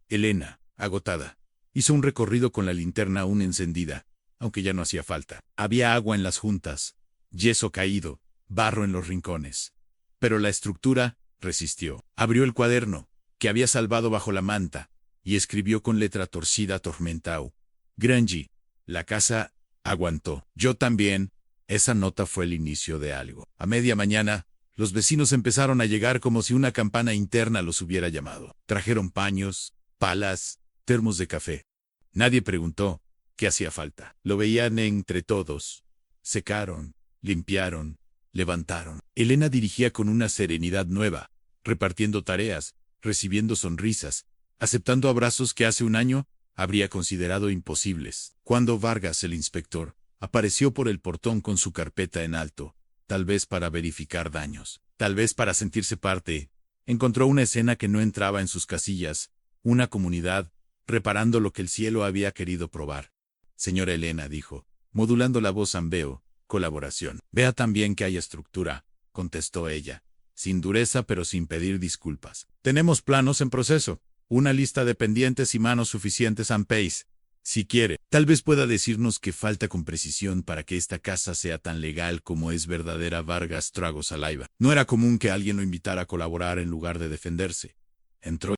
Elena, agotada, hizo un recorrido con la linterna aún encendida, aunque ya no hacía falta. Había agua en las juntas, yeso caído, barro en los rincones. Pero la estructura resistió. Abrió el cuaderno, que había salvado bajo la manta, y escribió con letra torcida Tormentau. Grangy, la casa aguantó. Yo también. Esa nota fue el inicio de algo. A media mañana, los vecinos empezaron a llegar como si una campana interna los hubiera llamado. Trajeron paños, palas, termos de café. Nadie preguntó qué hacía falta. Lo veían entre todos. Secaron, limpiaron, levantaron. Elena dirigía con una serenidad nueva, repartiendo tareas, recibiendo sonrisas, aceptando abrazos que hace un año habría considerado imposibles. Cuando Vargas, el inspector, apareció por el portón con su carpeta en alto, tal vez para verificar daños, tal vez para sentirse parte, encontró una escena que no entraba en sus casillas, una comunidad, reparando lo que el cielo había querido probar. Señora Elena, dijo, modulando la voz ambeo, colaboración. Vea también que hay estructura, contestó ella, sin dureza pero sin pedir disculpas. Tenemos planos en proceso, una lista de pendientes y manos suficientes en pace. Si quiere, tal vez pueda decirnos qué falta con precisión para que esta casa sea tan legal como es verdadera. Vargas tragó saliva. No era común que alguien lo invitara a colaborar en lugar de defenderse. Entró.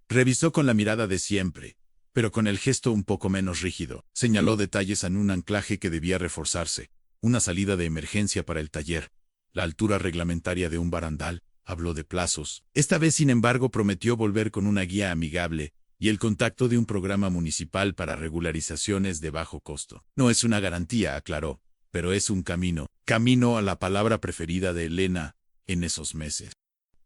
Revisó con la mirada de siempre, pero con el gesto un poco menos rígido. Señaló detalles en un anclaje que debía reforzarse, una salida de emergencia para el taller, la altura reglamentaria de un barandal. Habló de plazos. Esta vez, sin embargo, prometió volver con una guía amigable y el contacto de un programa municipal para regularizaciones de bajo costo. No es una garantía, aclaró, pero es un camino. Camino a la palabra preferida de Elena en esos meses.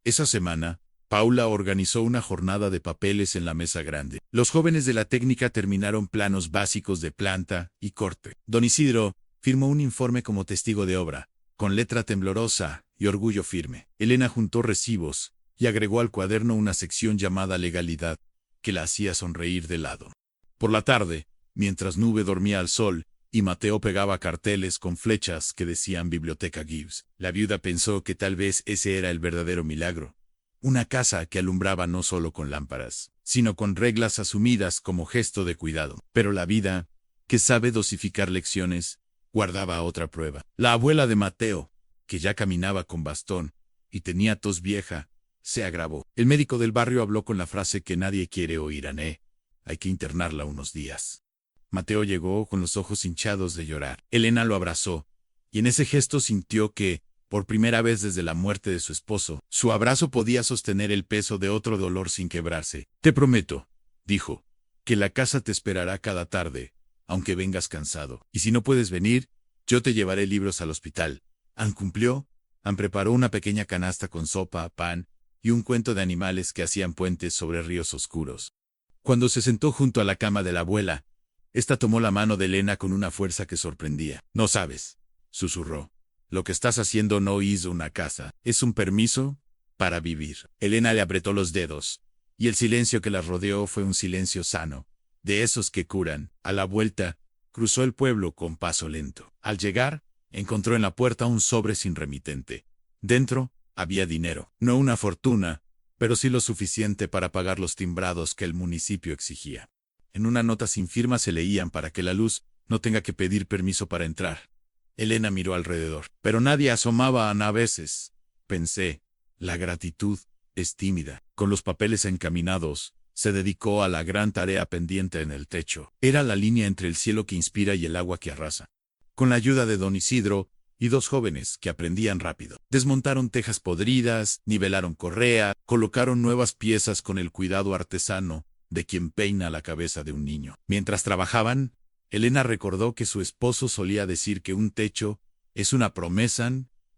Esa semana, Paula organizó una jornada de papeles en la mesa grande. Los jóvenes de la técnica terminaron planos básicos de planta y corte. Don Isidro firmó un informe como testigo de obra, con letra temblorosa y orgullo firme. Elena juntó recibos y agregó al cuaderno una sección llamada Legalidad, que la hacía sonreír de lado. Por la tarde, mientras Nube dormía al sol y Mateo pegaba carteles con flechas que decían Biblioteca Gibbs, la viuda pensó que tal vez ese era el verdadero milagro. Una casa que alumbraba no solo con lámparas, sino con reglas asumidas como gesto de cuidado. Pero la vida, que sabe dosificar lecciones, guardaba otra prueba. La abuela de Mateo, que ya caminaba con bastón y tenía tos vieja, se agravó. El médico del barrio habló con la frase que nadie quiere oír: Ané, hay que internarla unos días. Mateo llegó con los ojos hinchados de llorar. Elena lo abrazó, y en ese gesto sintió que, por primera vez desde la muerte de su esposo, su abrazo podía sostener el peso de otro dolor sin quebrarse. Te prometo, dijo, que la casa te esperará cada tarde, aunque vengas cansado. Y si no puedes venir, yo te llevaré libros al hospital. Ann cumplió. Ann preparó una pequeña canasta con sopa, pan y un cuento de animales que hacían puentes sobre ríos oscuros. Cuando se sentó junto a la cama de la abuela, esta tomó la mano de Elena con una fuerza que sorprendía. No sabes, susurró. Lo que estás haciendo no es una casa, es un permiso para vivir. Elena le apretó los dedos, y el silencio que la rodeó fue un silencio sano, de esos que curan. A la vuelta, cruzó el pueblo con paso lento. Al llegar, encontró en la puerta un sobre sin remitente. Dentro, había dinero. No una fortuna, pero sí lo suficiente para pagar los timbrados que el municipio exigía. En una nota sin firma se leían para que la luz no tenga que pedir permiso para entrar. Elena miró alrededor, pero nadie asomaba a veces. Pensé, la gratitud es tímida. Con los papeles encaminados, se dedicó a la gran tarea pendiente en el techo. Era la línea entre el cielo que inspira y el agua que arrasa. Con la ayuda de don Isidro y dos jóvenes que aprendían rápido, desmontaron tejas podridas, nivelaron correa, colocaron nuevas piezas con el cuidado artesano de quien peina la cabeza de un niño. Mientras trabajaban, Elena recordó que su esposo solía decir que un techo es una promesa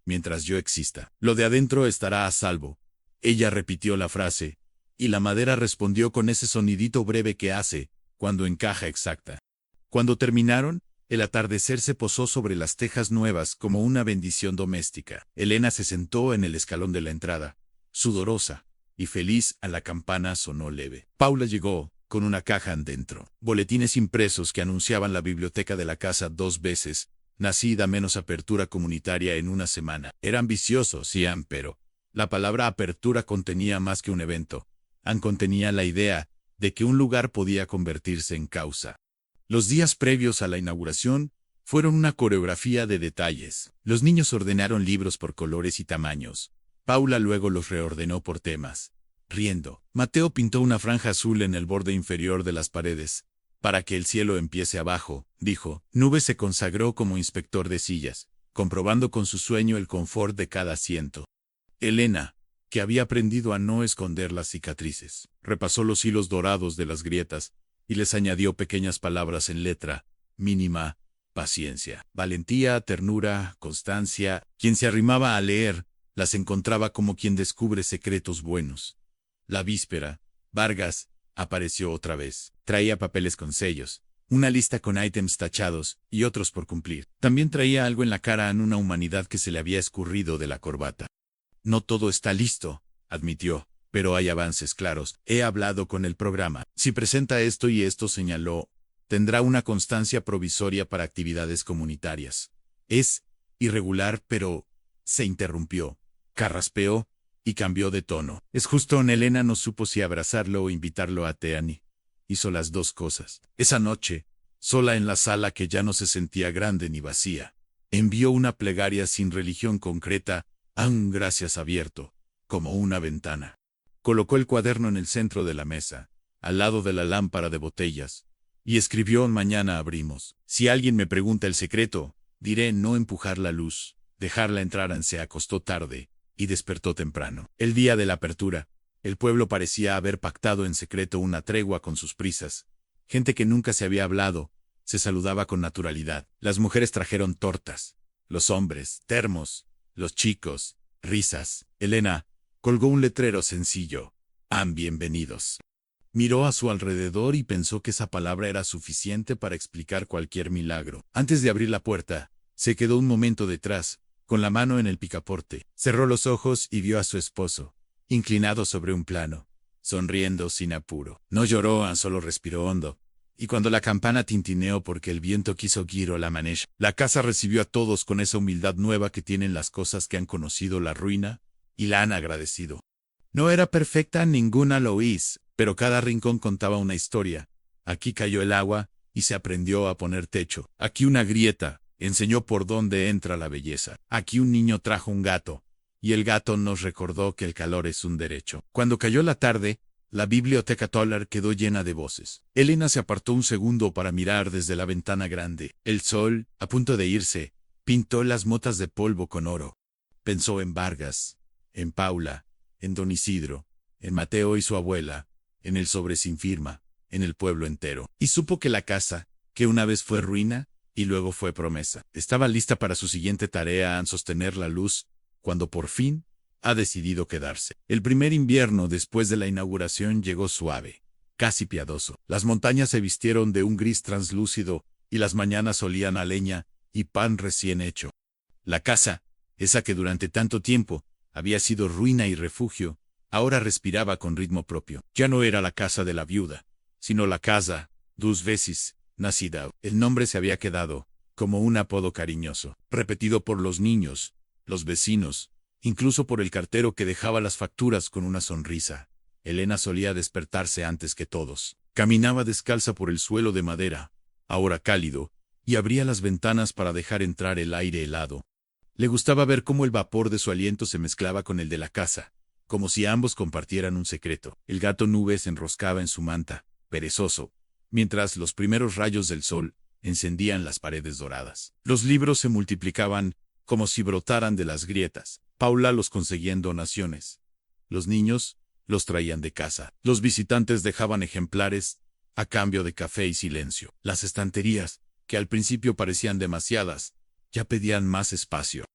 mientras yo exista. Lo de adentro estará a salvo. Ella repitió la frase, y la madera respondió con ese sonidito breve que hace cuando encaja exacta. Cuando terminaron, el atardecer se posó sobre las tejas nuevas como una bendición doméstica. Elena se sentó en el escalón de la entrada, sudorosa y feliz. A la campana sonó leve. Paula llegó, con una caja dentro. Boletines impresos que anunciaban la biblioteca de la casa 2 veces, nacida menos apertura comunitaria en una semana. Era ambicioso, sí, pero la palabra apertura contenía más que un evento. Contenía la idea de que un lugar podía convertirse en causa. Los días previos a la inauguración fueron una coreografía de detalles. Los niños ordenaron libros por colores y tamaños. Paula luego los reordenó por temas. Riendo, Mateo pintó una franja azul en el borde inferior de las paredes. Para que el cielo empiece abajo, dijo. Nube se consagró como inspector de sillas, comprobando con su sueño el confort de cada asiento. Elena, que había aprendido a no esconder las cicatrices, repasó los hilos dorados de las grietas y les añadió pequeñas palabras en letra mínima: paciencia, valentía, ternura, constancia. Quien se arrimaba a leer, las encontraba como quien descubre secretos buenos. La víspera, Vargas apareció otra vez. Traía papeles con sellos, una lista con ítems tachados y otros por cumplir. También traía algo en la cara, en una humanidad que se le había escurrido de la corbata. No todo está listo, admitió, pero hay avances claros. He hablado con el programa. Si presenta esto y esto, señaló, tendrá una constancia provisoria para actividades comunitarias. Es irregular, pero se interrumpió, carraspeó y cambió de tono. Es justo. Elena no supo si abrazarlo o invitarlo a Teani. Hizo las dos cosas. Esa noche, sola en la sala que ya no se sentía grande ni vacía, envió una plegaria sin religión concreta, a un gracias abierto, como una ventana. Colocó el cuaderno en el centro de la mesa, al lado de la lámpara de botellas, y escribió: mañana abrimos. Si alguien me pregunta el secreto, diré no empujar la luz, dejarla entrar. Se acostó tarde y despertó temprano. El día de la apertura, el pueblo parecía haber pactado en secreto una tregua con sus prisas. Gente que nunca se había hablado, se saludaba con naturalidad. Las mujeres trajeron tortas, los hombres, termos, los chicos, risas. Elena colgó un letrero sencillo: bienvenidos. Miró a su alrededor y pensó que esa palabra era suficiente para explicar cualquier milagro. Antes de abrir la puerta, se quedó un momento detrás, con la mano en el picaporte. Cerró los ojos y vio a su esposo, inclinado sobre un plano, sonriendo sin apuro. No lloró, solo respiró hondo. Y cuando la campana tintineó porque el viento quiso giro la manech, la casa recibió a todos con esa humildad nueva que tienen las cosas que han conocido la ruina y la han agradecido. No era perfecta ninguna Lois, pero cada rincón contaba una historia. Aquí cayó el agua y se aprendió a poner techo. Aquí una grieta enseñó por dónde entra la belleza. Aquí un niño trajo un gato, y el gato nos recordó que el calor es un derecho. Cuando cayó la tarde, la biblioteca Toller quedó llena de voces. Elena se apartó un segundo para mirar desde la ventana grande. El sol, a punto de irse, pintó las motas de polvo con oro. Pensó en Vargas, en Paula, en don Isidro, en Mateo y su abuela, en el sobre sin firma, en el pueblo entero. Y supo que la casa, que una vez fue ruina y luego fue promesa, estaba lista para su siguiente tarea: sostener la luz, cuando por fin ha decidido quedarse. El primer invierno después de la inauguración llegó suave, casi piadoso. Las montañas se vistieron de un gris translúcido y las mañanas olían a leña y pan recién hecho. La casa, esa que durante tanto tiempo había sido ruina y refugio, ahora respiraba con ritmo propio. Ya no era la casa de la viuda, sino la casa 2 veces, nacida. El nombre se había quedado, como un apodo cariñoso, repetido por los niños, los vecinos, incluso por el cartero que dejaba las facturas con una sonrisa. Elena solía despertarse antes que todos. Caminaba descalza por el suelo de madera, ahora cálido, y abría las ventanas para dejar entrar el aire helado. Le gustaba ver cómo el vapor de su aliento se mezclaba con el de la casa, como si ambos compartieran un secreto. El gato Nube se enroscaba en su manta, perezoso, mientras los primeros rayos del sol encendían las paredes doradas. Los libros se multiplicaban como si brotaran de las grietas. Paula los conseguía en donaciones. Los niños los traían de casa. Los visitantes dejaban ejemplares a cambio de café y silencio. Las estanterías, que al principio parecían demasiadas, ya pedían más espacio.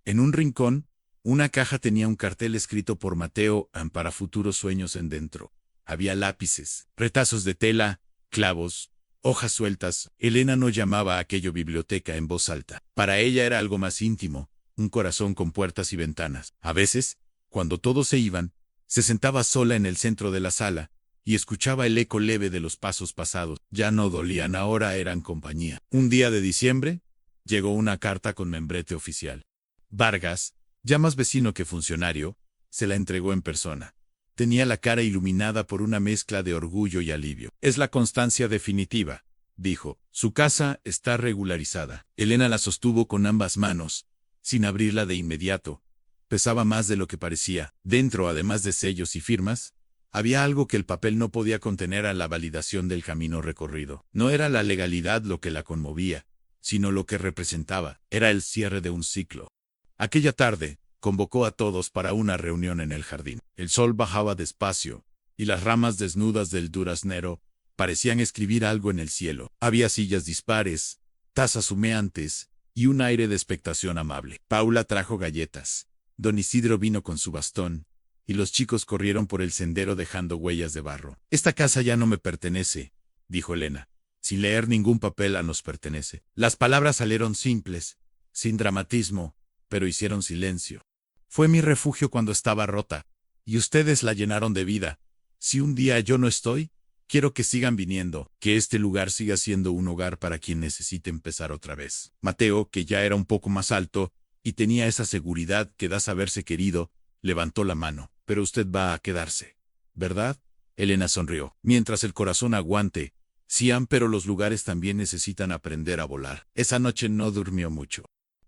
En un rincón, una caja tenía un cartel escrito por Mateo para futuros sueños en dentro. Había lápices, retazos de tela, clavos, hojas sueltas. Elena no llamaba a aquello biblioteca en voz alta. Para ella era algo más íntimo, un corazón con puertas y ventanas. A veces, cuando todos se iban, se sentaba sola en el centro de la sala y escuchaba el eco leve de los pasos pasados. Ya no dolían, ahora eran compañía. Un día de diciembre, llegó una carta con membrete oficial. Vargas, ya más vecino que funcionario, se la entregó en persona. Tenía la cara iluminada por una mezcla de orgullo y alivio. Es la constancia definitiva, dijo. Su casa está regularizada. Elena la sostuvo con ambas manos, sin abrirla de inmediato. Pesaba más de lo que parecía. Dentro, además de sellos y firmas, había algo que el papel no podía contener: a la validación del camino recorrido. No era la legalidad lo que la conmovía, sino lo que representaba. Era el cierre de un ciclo. Aquella tarde, convocó a todos para una reunión en el jardín. El sol bajaba despacio, y las ramas desnudas del duraznero parecían escribir algo en el cielo. Había sillas dispares, tazas humeantes, y un aire de expectación amable. Paula trajo galletas. Don Isidro vino con su bastón, y los chicos corrieron por el sendero dejando huellas de barro. Esta casa ya no me pertenece, dijo Elena. Sin leer ningún papel: nos pertenece. Las palabras salieron simples, sin dramatismo, pero hicieron silencio. Fue mi refugio cuando estaba rota, y ustedes la llenaron de vida. Si un día yo no estoy, quiero que sigan viniendo, que este lugar siga siendo un hogar para quien necesite empezar otra vez. Mateo, que ya era un poco más alto, y tenía esa seguridad que da saberse querido, levantó la mano. Pero usted va a quedarse, ¿verdad? Elena sonrió. Mientras el corazón aguante, Siam, pero los lugares también necesitan aprender a volar. Esa noche no durmió mucho.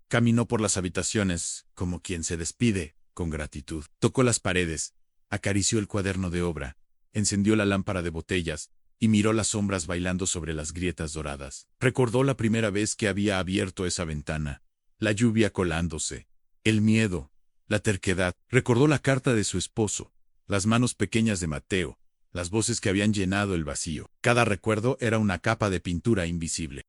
Caminó por las habitaciones, como quien se despide, con gratitud. Tocó las paredes, acarició el cuaderno de obra, encendió la lámpara de botellas, y miró las sombras bailando sobre las grietas doradas. Recordó la primera vez que había abierto esa ventana, la lluvia colándose, el miedo, la terquedad. Recordó la carta de su esposo, las manos pequeñas de Mateo, las voces que habían llenado el vacío. Cada recuerdo era una capa de pintura invisible.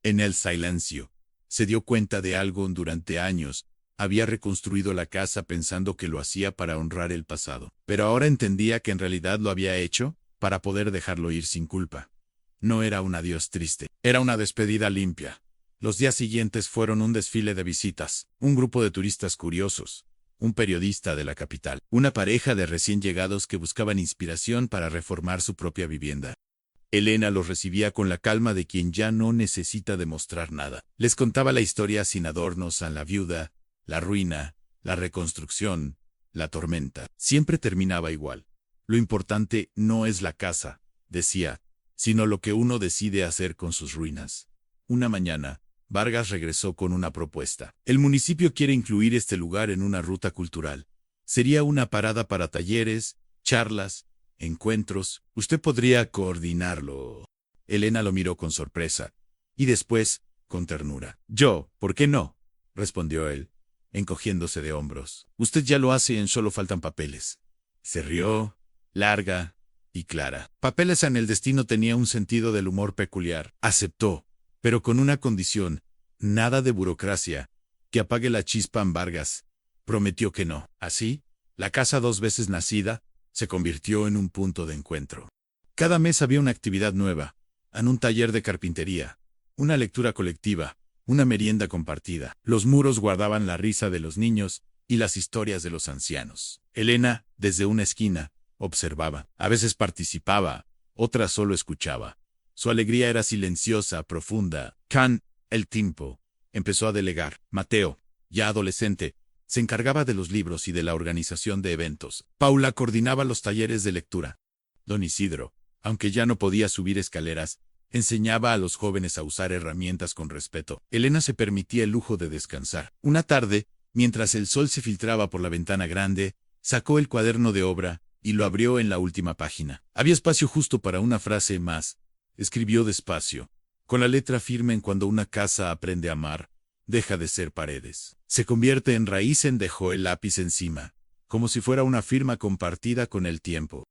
En el silencio, se dio cuenta de algo. Durante años, había reconstruido la casa pensando que lo hacía para honrar el pasado. Pero ahora entendía que en realidad lo había hecho para poder dejarlo ir sin culpa. No era un adiós triste, era una despedida limpia. Los días siguientes fueron un desfile de visitas, un grupo de turistas curiosos, un periodista de la capital, una pareja de recién llegados que buscaban inspiración para reformar su propia vivienda. Elena los recibía con la calma de quien ya no necesita demostrar nada. Les contaba la historia sin adornos: a la viuda, la ruina, la reconstrucción, la tormenta. Siempre terminaba igual. Lo importante no es la casa, decía, sino lo que uno decide hacer con sus ruinas. Una mañana, Vargas regresó con una propuesta. El municipio quiere incluir este lugar en una ruta cultural. Sería una parada para talleres, charlas, encuentros. Usted podría coordinarlo. Elena lo miró con sorpresa, y después, con ternura. Yo, ¿por qué no?, respondió él, encogiéndose de hombros. Usted ya lo hace, en solo faltan papeles. Se rió, larga y clara. Papeles en el destino tenía un sentido del humor peculiar. Aceptó, pero con una condición: nada de burocracia, que apague la chispa. En Vargas prometió que no. Así, la casa 2 veces nacida se convirtió en un punto de encuentro. Cada mes había una actividad nueva: en un taller de carpintería, una lectura colectiva, una merienda compartida. Los muros guardaban la risa de los niños y las historias de los ancianos. Elena, desde una esquina, observaba. A veces participaba, otras solo escuchaba. Su alegría era silenciosa, profunda. Can, el tiempo, empezó a delegar. Mateo, ya adolescente, se encargaba de los libros y de la organización de eventos. Paula coordinaba los talleres de lectura. Don Isidro, aunque ya no podía subir escaleras, enseñaba a los jóvenes a usar herramientas con respeto. Elena se permitía el lujo de descansar. Una tarde, mientras el sol se filtraba por la ventana grande, sacó el cuaderno de obra y lo abrió en la última página. Había espacio justo para una frase más. Escribió despacio, con la letra firme en cuando una casa aprende a amar, deja de ser paredes. Se convierte en raíz. Dejó el lápiz encima, como si fuera una firma compartida con el tiempo.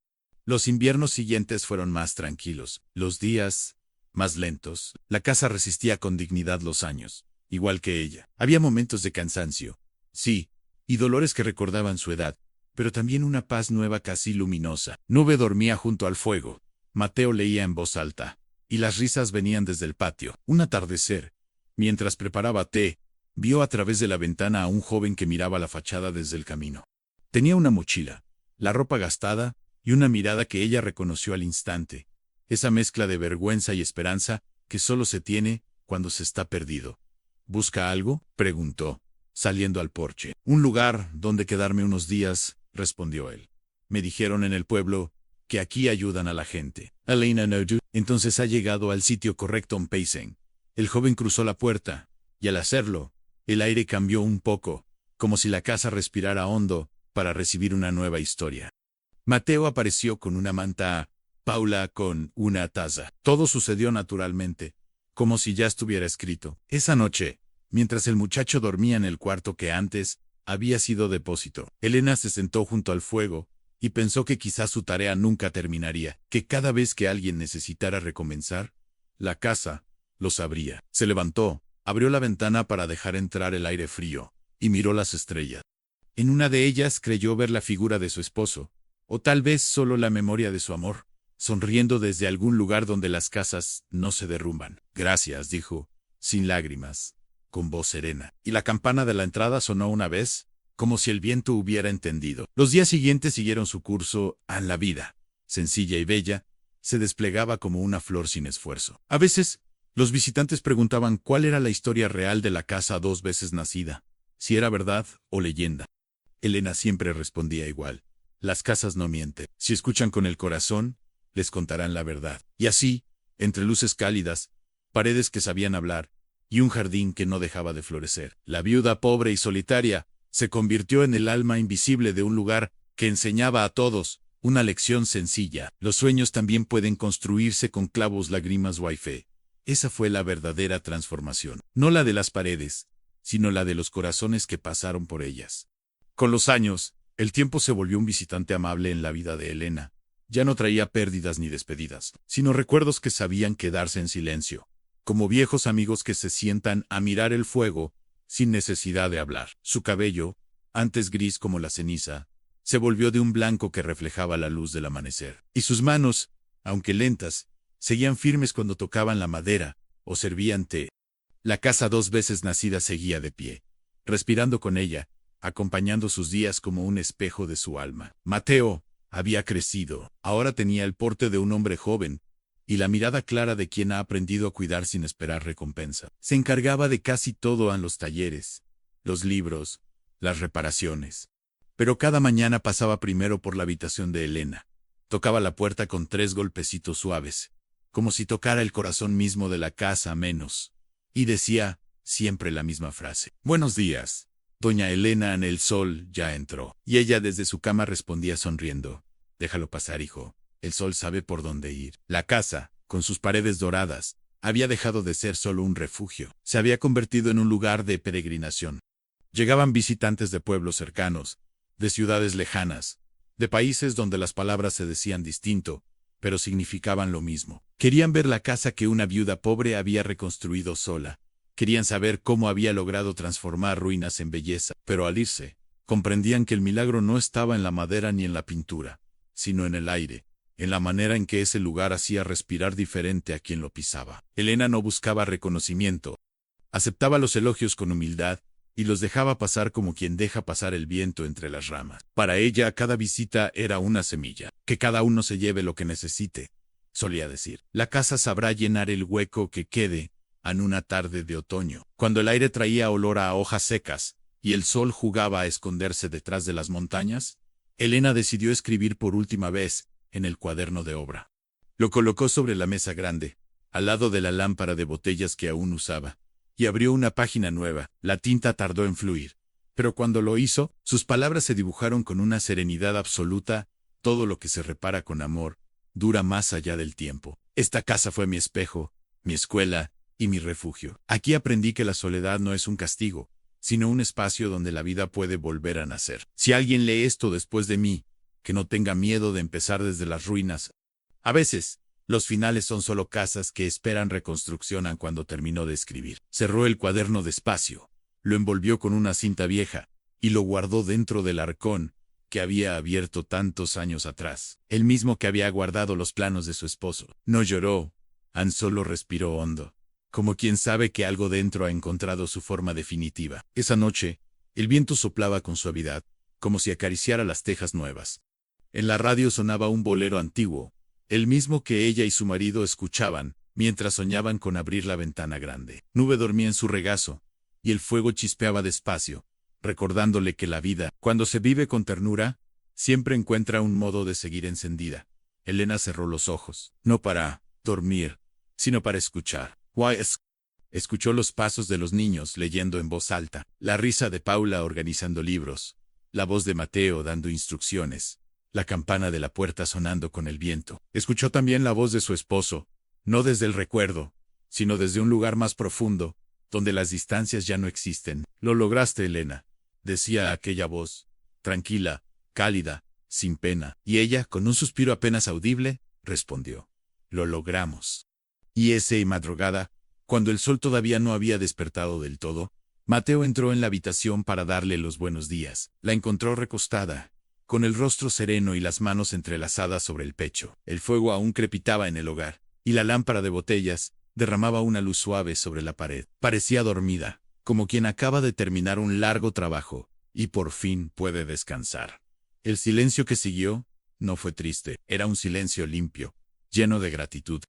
Los inviernos siguientes fueron más tranquilos, los días más lentos. La casa resistía con dignidad los años, igual que ella. Había momentos de cansancio, sí, y dolores que recordaban su edad, pero también una paz nueva casi luminosa. Nube dormía junto al fuego. Mateo leía en voz alta, y las risas venían desde el patio. Un atardecer, mientras preparaba té, vio a través de la ventana a un joven que miraba la fachada desde el camino. Tenía una mochila, la ropa gastada, y una mirada que ella reconoció al instante. Esa mezcla de vergüenza y esperanza que solo se tiene cuando se está perdido. ¿Busca algo?, preguntó, saliendo al porche. Un lugar donde quedarme unos días, respondió él. Me dijeron en el pueblo que aquí ayudan a la gente. Elena Nodu. Entonces ha llegado al sitio correcto. Paysen. El joven cruzó la puerta, y al hacerlo, el aire cambió un poco, como si la casa respirara hondo, para recibir una nueva historia. Mateo apareció con una manta, Paula con una taza. Todo sucedió naturalmente, como si ya estuviera escrito. Esa noche, mientras el muchacho dormía en el cuarto que antes había sido depósito, Elena se sentó junto al fuego y pensó que quizás su tarea nunca terminaría, que cada vez que alguien necesitara recomenzar, la casa los abría. Se levantó, abrió la ventana para dejar entrar el aire frío, y miró las estrellas. En una de ellas creyó ver la figura de su esposo, o tal vez solo la memoria de su amor, sonriendo desde algún lugar donde las casas no se derrumban. Gracias, dijo, sin lágrimas, con voz serena. Y la campana de la entrada sonó una vez, como si el viento hubiera entendido. Los días siguientes siguieron su curso. La vida, sencilla y bella, se desplegaba como una flor sin esfuerzo. A veces, los visitantes preguntaban cuál era la historia real de la casa dos veces nacida, si era verdad o leyenda. Elena siempre respondía igual. Las casas no mienten. Si escuchan con el corazón, les contarán la verdad. Y así, entre luces cálidas, paredes que sabían hablar, y un jardín que no dejaba de florecer, la viuda pobre y solitaria se convirtió en el alma invisible de un lugar que enseñaba a todos una lección sencilla. Los sueños también pueden construirse con clavos, lágrimas o fe. Esa fue la verdadera transformación. No la de las paredes, sino la de los corazones que pasaron por ellas. Con los años, el tiempo se volvió un visitante amable en la vida de Elena. Ya no traía pérdidas ni despedidas, sino recuerdos que sabían quedarse en silencio, como viejos amigos que se sientan a mirar el fuego sin necesidad de hablar. Su cabello, antes gris como la ceniza, se volvió de un blanco que reflejaba la luz del amanecer. Y sus manos, aunque lentas, seguían firmes cuando tocaban la madera o servían té. La casa dos veces nacida seguía de pie, respirando con ella, acompañando sus días como un espejo de su alma. Mateo había crecido, ahora tenía el porte de un hombre joven, y la mirada clara de quien ha aprendido a cuidar sin esperar recompensa. Se encargaba de casi todo en los talleres, los libros, las reparaciones. Pero cada mañana pasaba primero por la habitación de Elena. Tocaba la puerta con 3 golpecitos suaves, como si tocara el corazón mismo de la casa menos, y decía siempre la misma frase. Buenos días, doña Elena. El sol ya entró, y ella desde su cama respondía sonriendo. Déjalo pasar, hijo. El sol sabe por dónde ir. La casa, con sus paredes doradas, había dejado de ser solo un refugio. Se había convertido en un lugar de peregrinación. Llegaban visitantes de pueblos cercanos, de ciudades lejanas, de países donde las palabras se decían distinto, pero significaban lo mismo. Querían ver la casa que una viuda pobre había reconstruido sola. Querían saber cómo había logrado transformar ruinas en belleza. Pero al irse, comprendían que el milagro no estaba en la madera ni en la pintura, sino en el aire, en la manera en que ese lugar hacía respirar diferente a quien lo pisaba. Elena no buscaba reconocimiento. Aceptaba los elogios con humildad, y los dejaba pasar como quien deja pasar el viento entre las ramas. Para ella, cada visita era una semilla. Que cada uno se lleve lo que necesite. solía decir. La casa sabrá llenar el hueco que quede en una tarde de otoño, cuando el aire traía olor a hojas secas y el sol jugaba a esconderse detrás de las montañas. Elena decidió escribir por última vez en el cuaderno de obra. Lo colocó sobre la mesa grande, al lado de la lámpara de botellas que aún usaba, y abrió una página nueva. La tinta tardó en fluir, pero cuando lo hizo, sus palabras se dibujaron con una serenidad absoluta. Todo lo que se repara con amor dura más allá del tiempo. Esta casa fue mi espejo, mi escuela y mi refugio. Aquí aprendí que la soledad no es un castigo, sino un espacio donde la vida puede volver a nacer. Si alguien lee esto después de mí, que no tenga miedo de empezar desde las ruinas. A veces, los finales son solo casas que esperan reconstrucción. Cuando terminó de escribir, cerró el cuaderno despacio, lo envolvió con una cinta vieja y lo guardó dentro del arcón que había abierto tantos años atrás, el mismo que había guardado los planos de su esposo. No lloró, solo respiró hondo, como quien sabe que algo dentro ha encontrado su forma definitiva. Esa noche, el viento soplaba con suavidad, como si acariciara las tejas nuevas. En la radio sonaba un bolero antiguo, el mismo que ella y su marido escuchaban mientras soñaban con abrir la ventana grande. Nube dormía en su regazo, y el fuego chispeaba despacio, recordándole que la vida, cuando se vive con ternura, siempre encuentra un modo de seguir encendida. Elena cerró los ojos, no para dormir, sino para escuchar. Escuchó los pasos de los niños leyendo en voz alta, la risa de Paula organizando libros, la voz de Mateo dando instrucciones, la campana de la puerta sonando con el viento. Escuchó también la voz de su esposo, no desde el recuerdo, sino desde un lugar más profundo, donde las distancias ya no existen. Lo lograste, Elena, decía aquella voz, tranquila, cálida, sin pena. Y ella, con un suspiro apenas audible, respondió, lo logramos. Y esa madrugada, cuando el sol todavía no había despertado del todo, Mateo entró en la habitación para darle los buenos días. La encontró recostada, con el rostro sereno y las manos entrelazadas sobre el pecho. El fuego aún crepitaba en el hogar, y la lámpara de botellas derramaba una luz suave sobre la pared. Parecía dormida, como quien acaba de terminar un largo trabajo, y por fin puede descansar. El silencio que siguió no fue triste, era un silencio limpio, lleno de gratitud.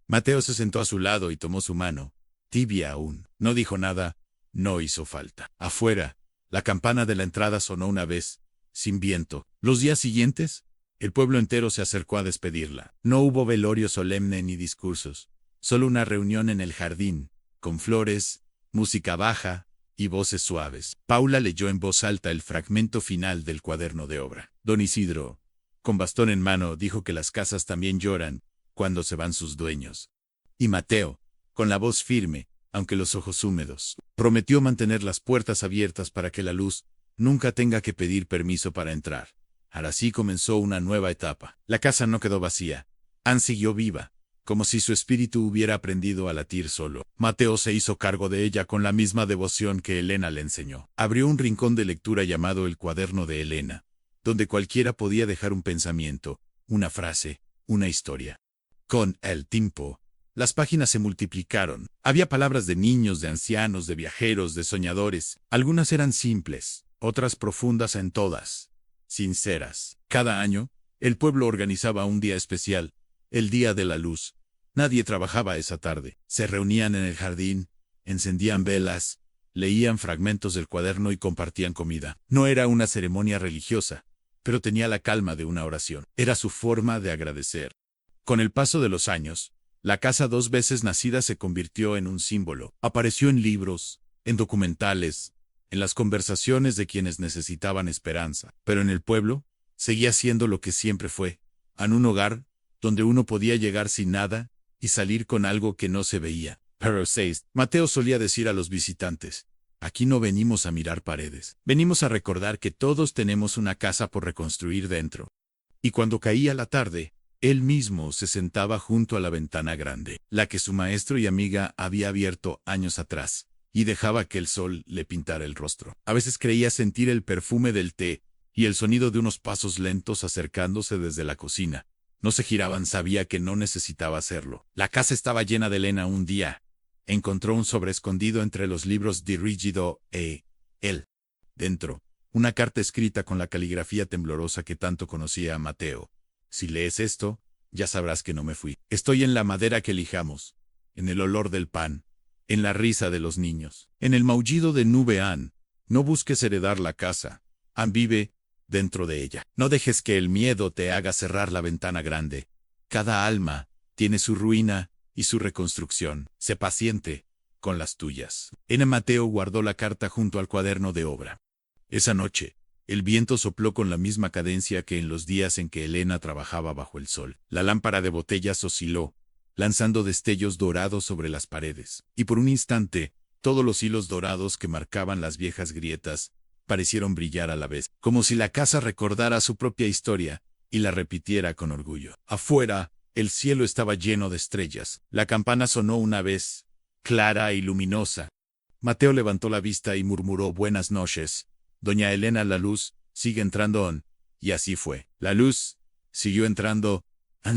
Mateo se sentó a su lado y tomó su mano, tibia aún. No dijo nada, no hizo falta. Afuera, la campana de la entrada sonó una vez, sin viento. Los días siguientes, el pueblo entero se acercó a despedirla. No hubo velorio solemne ni discursos, solo una reunión en el jardín, con flores, música baja y voces suaves. Paula leyó en voz alta el fragmento final del cuaderno de obra. Don Isidro, con bastón en mano, dijo que las casas también lloran cuando se van sus dueños. Y Mateo, con la voz firme, aunque los ojos húmedos, prometió mantener las puertas abiertas para que la luz nunca tenga que pedir permiso para entrar. Ahora sí comenzó una nueva etapa. La casa no quedó vacía. Ann siguió viva, como si su espíritu hubiera aprendido a latir solo. Mateo se hizo cargo de ella con la misma devoción que Elena le enseñó. Abrió un rincón de lectura llamado el cuaderno de Elena, donde cualquiera podía dejar un pensamiento, una frase, una historia. Con el tiempo, las páginas se multiplicaron. Había palabras de niños, de ancianos, de viajeros, de soñadores. Algunas eran simples, otras profundas, en todas sinceras. Cada año, el pueblo organizaba un día especial, el Día de la Luz. Nadie trabajaba esa tarde. Se reunían en el jardín, encendían velas, leían fragmentos del cuaderno y compartían comida. No era una ceremonia religiosa, pero tenía la calma de una oración. Era su forma de agradecer. Con el paso de los años, la casa dos veces nacida se convirtió en un símbolo. Apareció en libros, en documentales, en las conversaciones de quienes necesitaban esperanza. Pero en el pueblo, seguía siendo lo que siempre fue, en un hogar donde uno podía llegar sin nada y salir con algo que no se veía. Pero Mateo solía decir a los visitantes, aquí no venimos a mirar paredes, venimos a recordar que todos tenemos una casa por reconstruir dentro. Y cuando caía la tarde, él mismo se sentaba junto a la ventana grande, la que su maestro y amiga había abierto años atrás, y dejaba que el sol le pintara el rostro. A veces creía sentir el perfume del té y el sonido de unos pasos lentos acercándose desde la cocina. No se giraban, sabía que no necesitaba hacerlo. La casa estaba llena de Elena. Un día encontró un sobre escondido entre los libros de Rígido él. Dentro, una carta escrita con la caligrafía temblorosa que tanto conocía a Mateo. Si lees esto, ya sabrás que no me fui. Estoy en la madera que lijamos, en el olor del pan, en la risa de los niños, en el maullido de nube An. No busques heredar la casa. An vive dentro de ella. No dejes que el miedo te haga cerrar la ventana grande. Cada alma tiene su ruina y su reconstrucción. Sé paciente con las tuyas. N. Mateo guardó la carta junto al cuaderno de obra. Esa noche, el viento sopló con la misma cadencia que en los días en que Elena trabajaba bajo el sol. La lámpara de botellas osciló, lanzando destellos dorados sobre las paredes. Y por un instante, todos los hilos dorados que marcaban las viejas grietas parecieron brillar a la vez, como si la casa recordara su propia historia y la repitiera con orgullo. Afuera, el cielo estaba lleno de estrellas. La campana sonó una vez, clara y luminosa. Mateo levantó la vista y murmuró buenas noches. Doña Elena, la luz sigue entrando. Y así fue. La luz siguió entrando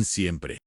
siempre.